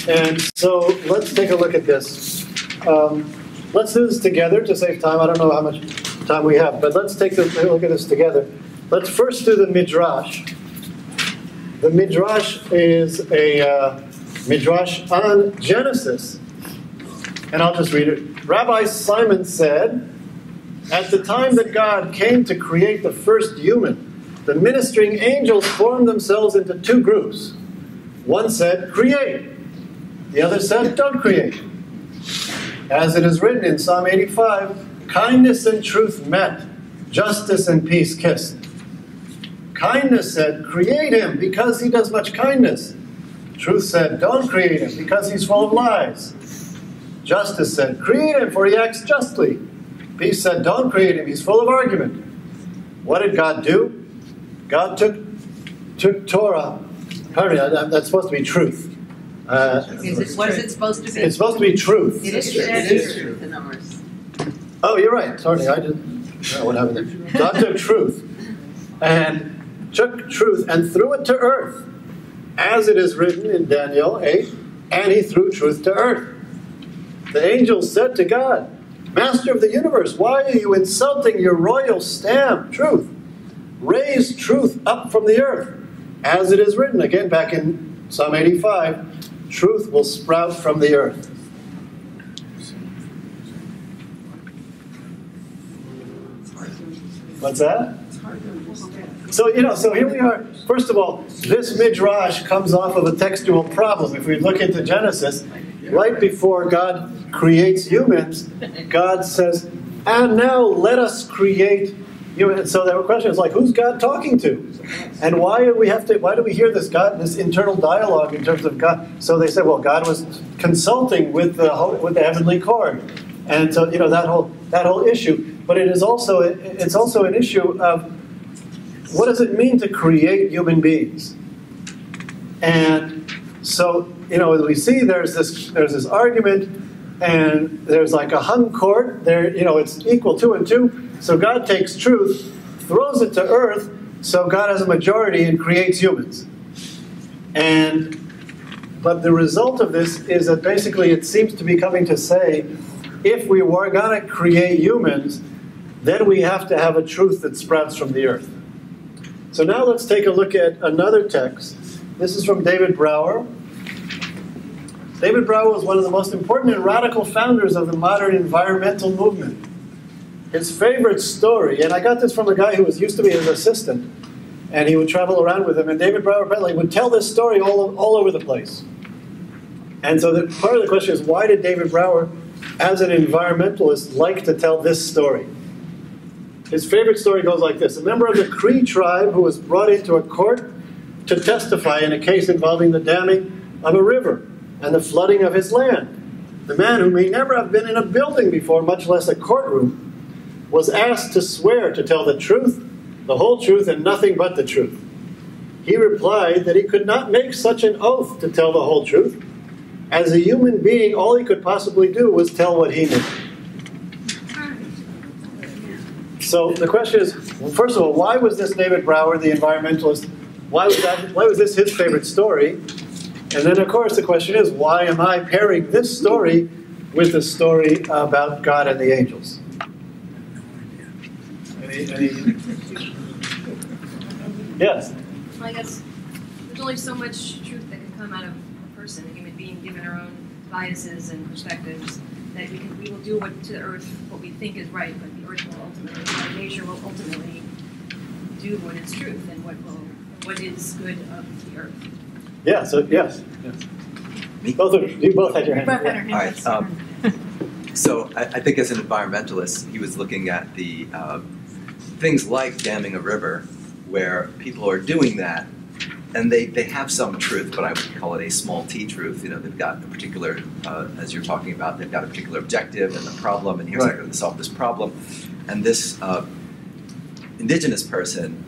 And so let's take a look at this. Let's do this together to save time. I don't know how much time we have, but let's take a look at this together. Let's first do the Midrash. The Midrash is a Midrash on Genesis. And I'll just read it. Rabbi Simon said, at the time that God came to create the first human, the ministering angels formed themselves into two groups. One said, create. The other said, don't create. As it is written in Psalm 85, kindness and truth met, justice and peace kissed. Kindness said, create him because he does much kindness. Truth said, don't create him because he's full of lies. Justice said, create him, for he acts justly. Peace said, don't create him, he's full of argument. What did God do? God took Torah. Pardon me, that's supposed to be truth. What is it supposed to be? It's supposed to be truth. It is truth in ours. Oh, you're right. Sorry, I didn't know what happened there. God took truth and threw it to earth, as it is written in Daniel 8, and he threw truth to earth. The angels said to God, Master of the universe, why are you insulting your royal stamp, truth? Raise truth up from the earth. As it is written, again back in Psalm 85, truth will sprout from the earth. What's that? So here we are. First of all, this Midrash comes off of a textual problem. If we look into Genesis, right before God creates humans, God says, and now let us create humans. So the question is like, who's God talking to? And why do we hear this internal dialogue in terms of God? So they said, well, God was consulting with the heavenly court. And so, that whole issue. But it's also an issue of what does it mean to create human beings? And so, as we see, there's this argument, and there's like a hung court. There, it's equal 2 and 2. So God takes truth, throws it to earth. So God has a majority and creates humans. But the result of this is that basically it seems to be coming to say, if we were going to create humans, then we have to have a truth that sprouts from the earth. So now let's take a look at another text. This is from David Brower. David Brower was one of the most important and radical founders of the modern environmental movement. His favorite story, and I got this from a guy who used to be his assistant, and he would travel around with him, and David Brower apparently would tell this story all over the place. And so part of the question is, why did David Brower, as an environmentalist, like to tell this story? His favorite story goes like this. A member of the Cree tribe who was brought into a court to testify in a case involving the damming of a river and the flooding of his land. The man, who may never have been in a building before, much less a courtroom, was asked to swear to tell the truth, the whole truth, and nothing but the truth. He replied that he could not make such an oath to tell the whole truth. As a human being, all he could possibly do was tell what he knew. So the question is, well, first of all, why was this David Brower, the environmentalist, why was this his favorite story? And then, of course, the question is, why am I pairing this story with the story about God and the angels? Yes? I guess there's only so much truth that can come out of a person, a human being, given our own biases and perspectives, that we will do to the earth what we think is right, but the earth will ultimately, our nature will ultimately do what is truth and what is good of the earth. Yeah, so yes. You both had your hand up. All right. So I think as an environmentalist, he was looking at the things like damming a river, where people are doing that, and they have some truth, but I would call it a small t truth. You know, they've got a particular, as you're talking about, they've got a particular objective and the problem, and here's how to solve this problem. And this indigenous person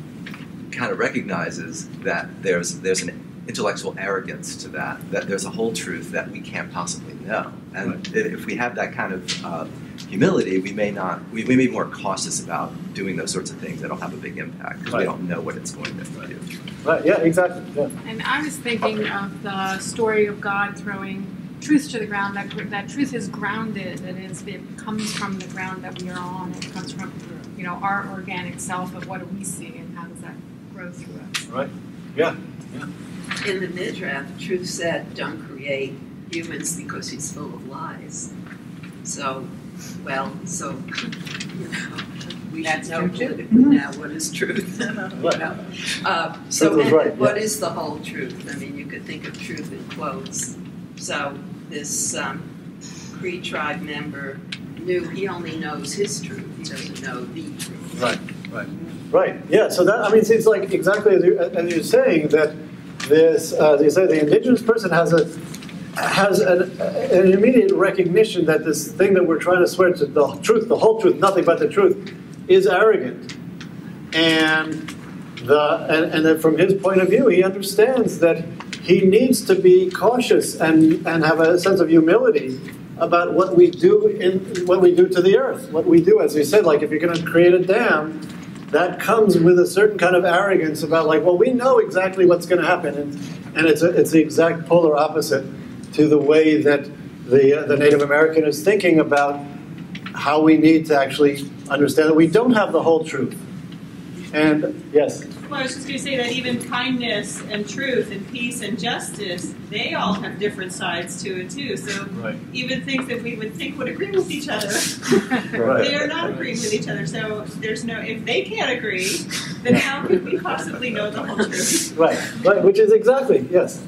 kind of recognizes that there's an intellectual arrogance to that there's a whole truth that we can't possibly know. And if we have that kind of humility, we may be more cautious about doing those sorts of things that don't have a big impact because we don't know what it's going to do. Right, yeah, exactly. Yeah. And I was thinking of the story of God throwing truth to the ground, that truth is grounded, it comes from the ground that we are on, it comes from our organic self of what do we see and how does that grow through us. Right, yeah. In the Midrash, truth said, don't create humans because he's full of lies. So, we should know politically now what is truth. What is the whole truth? I mean, you could think of truth in quotes. So this Cree tribe member knew he only knows his truth. He doesn't know the truth. Right. Yeah. So that, I mean, it's like exactly as you're saying that this, you say, the indigenous person has an immediate recognition that this thing that we're trying to swear to, the truth, the whole truth, nothing but the truth, is arrogant. And then from his point of view, he understands that he needs to be cautious and have a sense of humility about what we do to the earth. What we do, as you said, like if you're going to create a dam, that comes with a certain kind of arrogance about like, well, we know exactly what's going to happen, and it's the exact polar opposite to the way that the Native American is thinking about how we need to actually understand that we don't have the whole truth. And yes. Well, I was just going to say that even kindness and truth and peace and justice, they all have different sides to it too. So even things that we would think would agree with each other, they are not agreeing with each other. So there's if they can't agree, then how could we possibly know the whole truth? Right, which is exactly, yes.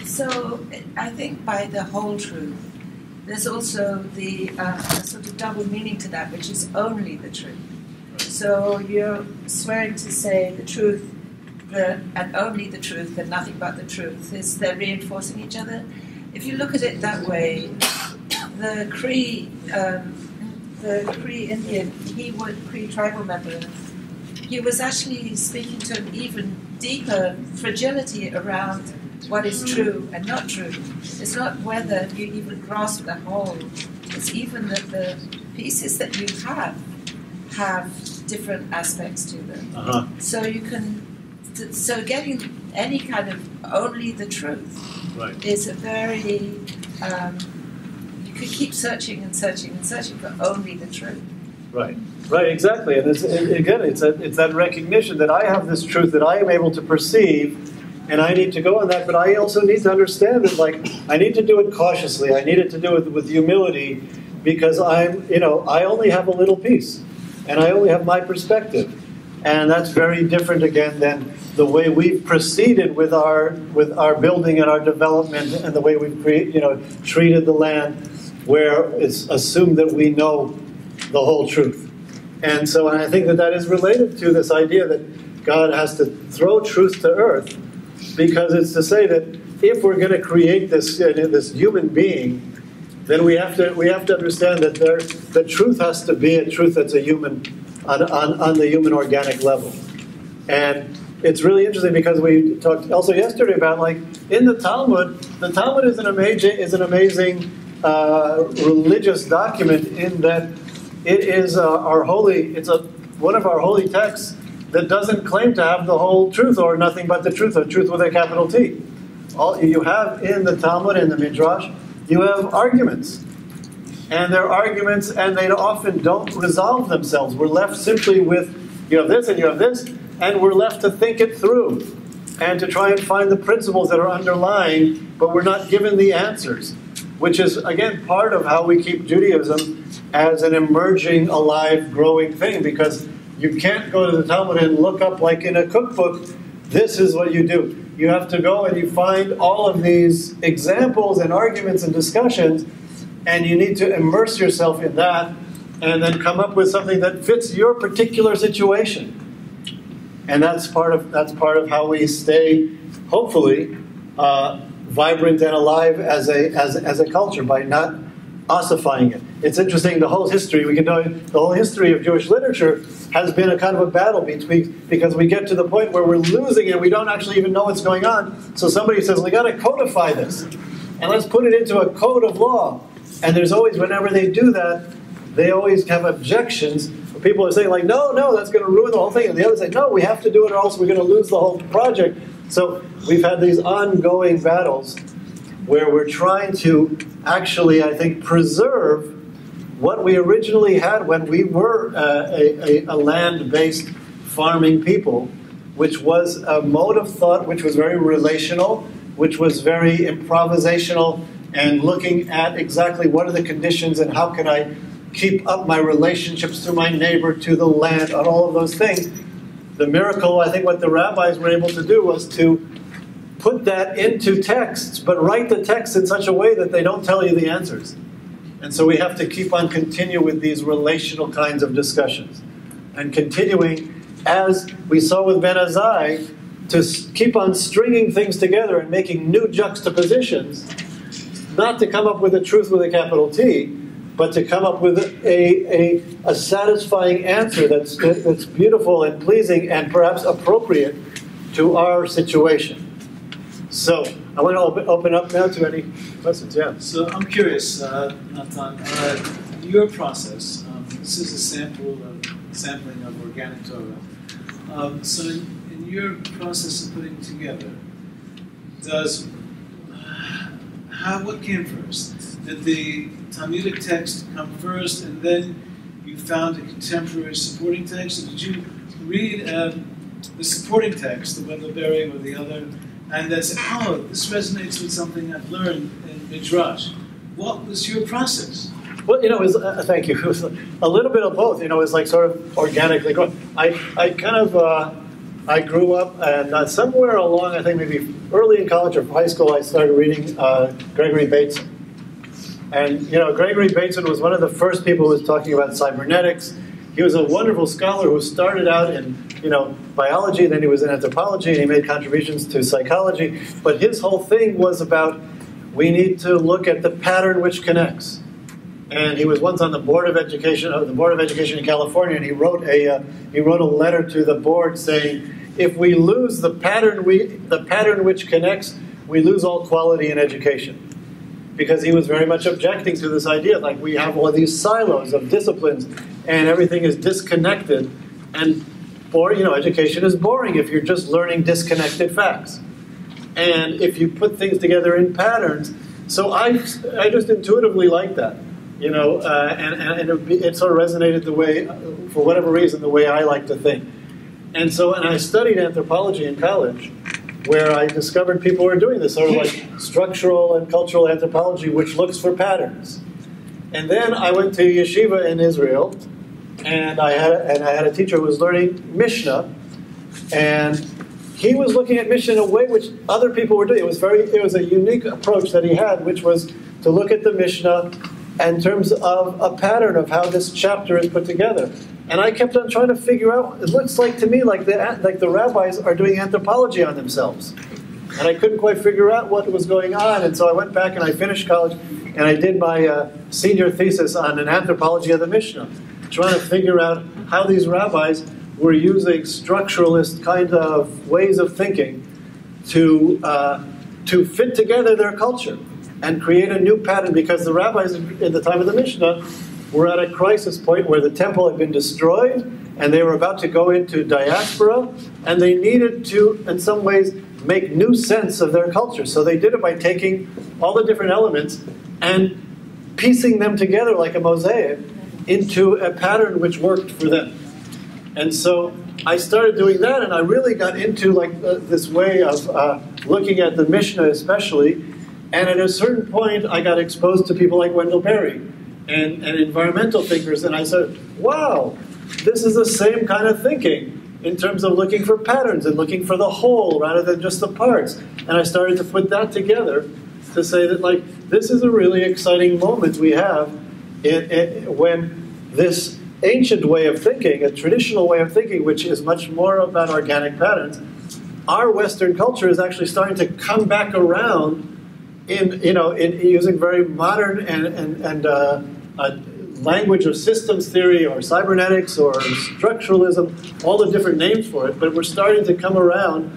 So I think by the whole truth, there's also the sort of double meaning to that, which is only the truth. So you're swearing to say the truth, and only the truth, and nothing but the truth. They're reinforcing each other. If you look at it that way, the Cree Indian, Cree tribal member, he was actually speaking to an even deeper fragility around what is true and not true. It's not whether you even grasp the whole. It's even that the pieces that you have different aspects to them. So you can, so getting any kind of only the truth is a very, you could keep searching and searching and searching for only the truth. Right, exactly. And again, it's that recognition that I have this truth that I am able to perceive, and I need to go on that, but I also need to understand that, like, I need to do it cautiously. I need it to do it with humility, because I only have a little piece, and I only have my perspective. And that's very different, again, than the way we've proceeded with our building and our development, and the way we've treated the land, where it's assumed that we know the whole truth. And so I think that is related to this idea that God has to throw truth to earth, because it's to say that if we're going to create this human being, then we have to understand that the truth has to be a truth that's a human on the human organic level. And it's really interesting, because we talked also yesterday about, like, in the Talmud is an amazing religious document, in that it is one of our holy texts that doesn't claim to have the whole truth, or nothing but the truth, or truth with a capital T. All you have in the Talmud and the Midrash, you have arguments. And they're arguments, and they often don't resolve themselves. We're left simply with, you have this and you have this, and we're left to think it through and to try and find the principles that are underlying, but we're not given the answers, which is, again, part of how we keep Judaism as an emerging, alive, growing thing, because you can't go to the Talmud and look up, like in a cookbook, this is what you do. You have to go and you find all of these examples and arguments and discussions, and you need to immerse yourself in that, and then come up with something that fits your particular situation. And that's part of how we stay, hopefully, vibrant and alive as a culture, by not ossifying it. It's interesting. The whole history of Jewish literature has been a kind of a battle because we get to the point where we're losing it. We don't actually even know what's going on. So somebody says, we got to codify this, and let's put it into a code of law. And there's always, whenever they do that, they always have objections. People are saying, like, no, that's going to ruin the whole thing. And the others say, no, we have to do it, or else we're going to lose the whole project. So we've had these ongoing battles where we're trying to actually, I think, preserve what we originally had when we were a land-based farming people, which was a mode of thought which was very relational, which was very improvisational, and looking at exactly what are the conditions and how can I keep up my relationships to my neighbor, to the land, on all of those things. The miracle, I think what the rabbis were able to do was to put that into texts, but write the text in such a way that they don't tell you the answers. And so we have to keep on continuing with these relational kinds of discussions. And continuing, as we saw with Ben Azai, to keep on stringing things together and making new juxtapositions, not to come up with a truth with a capital T, but to come up with a satisfying answer that's beautiful and pleasing and perhaps appropriate to our situation. So I want to open up now to any questions. Yeah. So I'm curious, Natan, your process. This is a sampling of organic Torah. So in your process of putting together, what came first? Did the Talmudic text come first, and then you found a contemporary supporting text? Or did you read the supporting text, the Wendell Berry or the other, and then say, oh, this resonates with something I've learned in Midrash? What was your process? Well, it was, thank you. It was a little bit of both. It was like sort of organically growing. I grew up, and somewhere along, I think maybe early in college or high school, I started reading Gregory Bateson. And, Gregory Bateson was one of the first people who was talking about cybernetics. He was a wonderful scholar who started out in, biology, then he was in anthropology, and he made contributions to psychology. But his whole thing was about, we need to look at the pattern which connects. And he was once on the Board of Education in California, and he wrote a letter to the board saying, if we lose the pattern which connects, we lose all quality in education. Because he was very much objecting to this idea, like we have all these silos of disciplines, and everything is disconnected, and education is boring if you're just learning disconnected facts. And if you put things together in patterns, so I just intuitively like that. it sort of resonated the way, for whatever reason, the way I like to think. And I studied anthropology in college, where I discovered people were doing this, sort of like structural and cultural anthropology, which looks for patterns. And then I went to yeshiva in Israel, and I had a teacher who was learning Mishnah, and he was looking at Mishnah in a way which other people were doing. It was a unique approach that he had, which was to look at the Mishnah in terms of a pattern of how this chapter is put together. And I kept on trying to figure out, it looks like to me like the rabbis are doing anthropology on themselves. And I couldn't quite figure out what was going on. And so I went back and I finished college and I did my senior thesis on an anthropology of the Mishnah, trying to figure out how these rabbis were using structuralist kind of ways of thinking to fit together their culture and create a new pattern, because the rabbis in the time of the Mishnah were at a crisis point where the temple had been destroyed and they were about to go into diaspora, and they needed to, in some ways, make new sense of their culture. So they did it by taking all the different elements and piecing them together like a mosaic into a pattern which worked for them. And so I started doing that, and I really got into this way of looking at the Mishnah especially. And at a certain point, I got exposed to people like Wendell Berry and environmental thinkers, and I said, wow, this is the same kind of thinking in terms of looking for patterns and looking for the whole rather than just the parts. And I started to put that together to say that, this is a really exciting moment we have when this ancient way of thinking, a traditional way of thinking, which is much more about organic patterns, our Western culture is actually starting to come back around in using very modern and language of systems theory or cybernetics or structuralism, all the different names for it, but we're starting to come around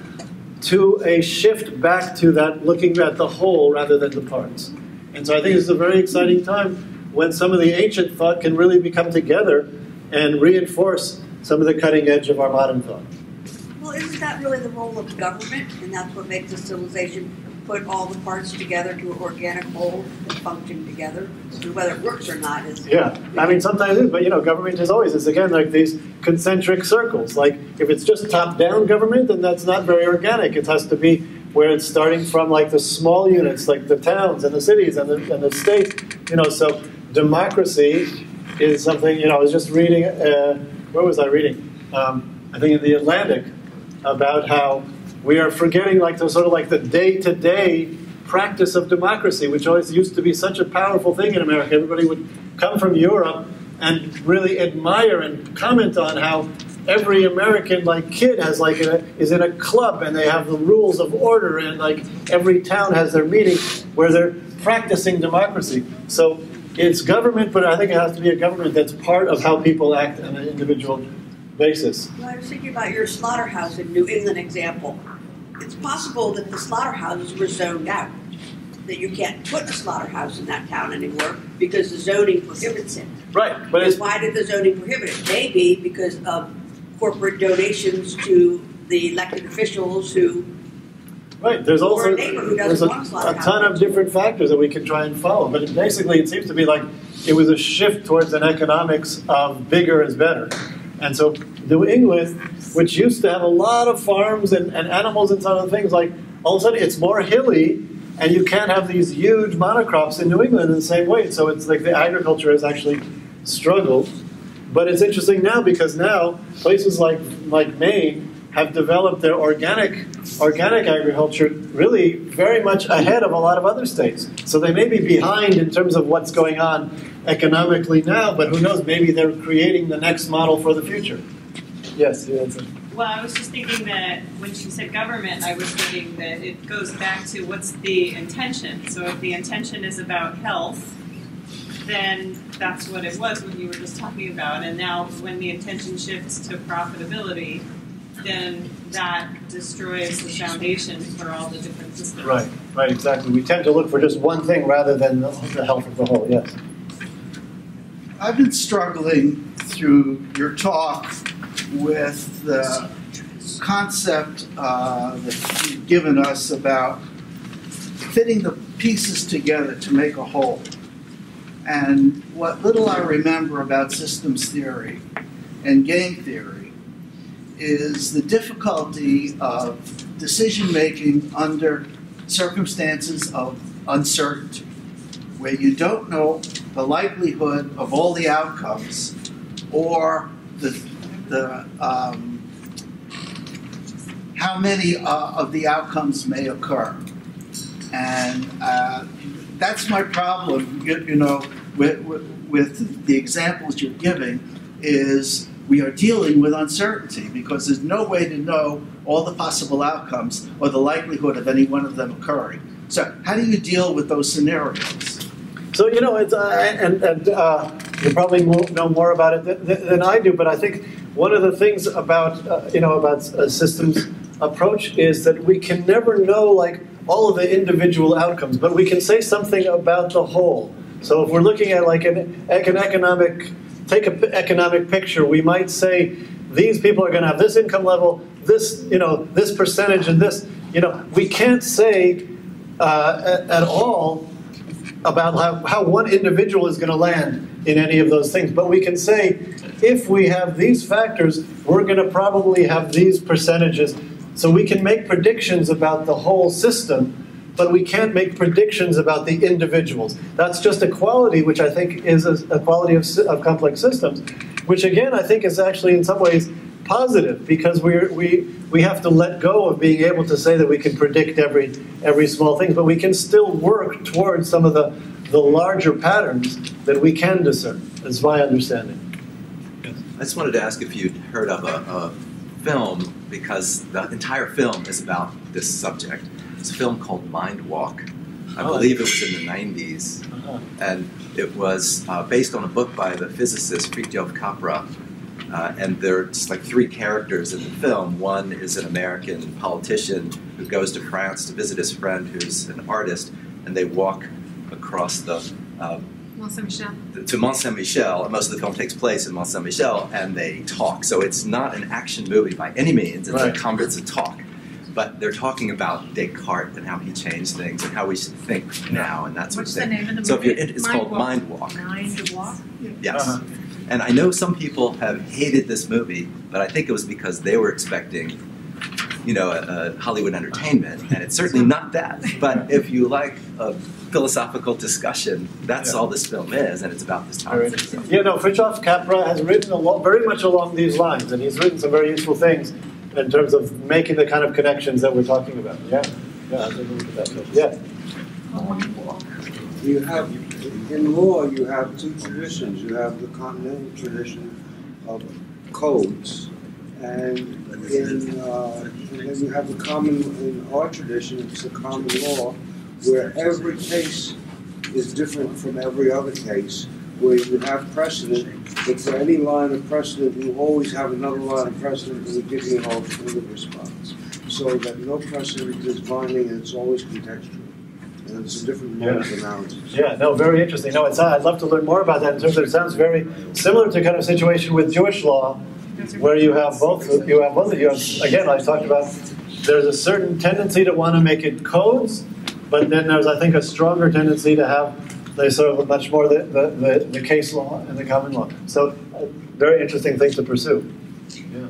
to a shift back to that looking at the whole rather than the parts. And so I think it's a very exciting time when some of the ancient thought can really become together and reinforce some of the cutting edge of our modern thought. Well, isn't that really the role of government? And that's what makes a civilization put all the parts together to an organic whole that function together. So whether it works or not is... Yeah, I mean, sometimes it is, but government is always, again, like these concentric circles. Like, if it's just top-down government, then that's not very organic. It has to be where it's starting from, the small units, like the towns and the cities and the state. So democracy is something, I was just reading, where was I reading? I think in the Atlantic, about how we are forgetting the day-to-day practice of democracy, which always used to be such a powerful thing in America. Everybody would come from Europe and really admire and comment on how every American kid has is in a club and they have the rules of order, and every town has their meeting where they're practicing democracy. So it's government, but I think it has to be a government that's part of how people act on an individual basis. Well, I was thinking about your slaughterhouse in New England example. It's possible that the slaughterhouses were zoned out, that you can't put a slaughterhouse in that town anymore because the zoning prohibits it. Right, but why did the zoning prohibit it? Maybe because of corporate donations to the elected officials who... Right, there's also there's a ton of different factors that we can try and follow, but basically it seems to be like it was a shift towards an economics of bigger is better. And so New England, which used to have a lot of farms and animals and some other things, all of a sudden it's more hilly, and you can't have these huge monocrops in New England in the same way. So it's like the agriculture has actually struggled. But it's interesting now because now places like Maine have developed their organic agriculture really very much ahead of a lot of other states. So they may be behind in terms of what's going on economically now, but who knows, maybe they're creating the next model for the future. Yes, yeah, that's it. Well, I was just thinking that when she said government, I was thinking that it goes back to what's the intention. So if the intention is about health, then that's what it was when you were just talking about. And now when the intention shifts to profitability, then that destroys the foundation for all the different systems. Right, exactly. We tend to look for just one thing rather than the health of the whole, yes. I've been struggling through your talk with the concept that you've given us about fitting the pieces together to make a whole. And what little I remember about systems theory and game theory is the difficulty of decision making under circumstances of uncertainty, where you don't know the likelihood of all the outcomes or how many of the outcomes may occur. And that's my problem, with the examples you're giving, is we are dealing with uncertainty because there's no way to know all the possible outcomes or the likelihood of any one of them occurring. So how do you deal with those scenarios? So, it's, you probably know more about it than I do, but I think one of the things about, about a systems approach is that we can never know, like, all of the individual outcomes, but we can say something about the whole. So if we're looking at, like, an economic picture, we might say these people are going to have this income level, this, this percentage, and this. We can't say at all about how one individual is going to land in any of those things. But we can say, if we have these factors, we're going to probably have these percentages. So we can make predictions about the whole system, but we can't make predictions about the individuals. That's just a quality which I think is a quality of complex systems, which again I think is actually in some ways positive, because we have to let go of being able to say that we can predict every small thing, but we can still work towards some of the larger patterns that we can discern. That's my understanding. Yes. I just wanted to ask if you'd heard of a film, because the entire film is about this subject. It's a film called Mind Walk. I believe it was in the 90s. And it was based on a book by the physicist Fritjof Capra. And there's like three characters in the film. One is an American politician who goes to France to visit his friend who's an artist, and they walk across the to Mont-Saint-Michel, and most of the film takes place in Mont-Saint-Michel, and they talk. So it's not an action movie by any means. It's a talk. But they're talking about Descartes and how he changed things and how we should think now and that sort of thing. What's the name of the so movie? It's called Mind Walk. Mind Walk? Yes. And I know some people have hated this movie, but I think it was because they were expecting, a Hollywood entertainment, and it's certainly not that. But if you like a philosophical discussion, that's all this film is, and it's about this topic. Fritjof Capra has written very much along these lines, and he's written some very useful things in terms of making the kind of connections that we're talking about. I'll take a look at that. You have, in law, you have two traditions. You have the continental tradition of codes, and then you have the common, in our tradition, it's the common law, where every case is different from every other case, where you have precedent, but for any line of precedent, you always have another line of precedent that will give you an alternative response. So that no precedent is binding, and it's always contextual. And it's a different mode of analysis. Very interesting. I'd love to learn more about that in terms of it sounds very similar to kind of situation with Jewish law, where you have both of you. Again, I talked about there's a certain tendency to want to make it codes, but then there's, I think, a stronger tendency to have sort of much more the case law and the common law. So, very interesting thing to pursue. Yeah.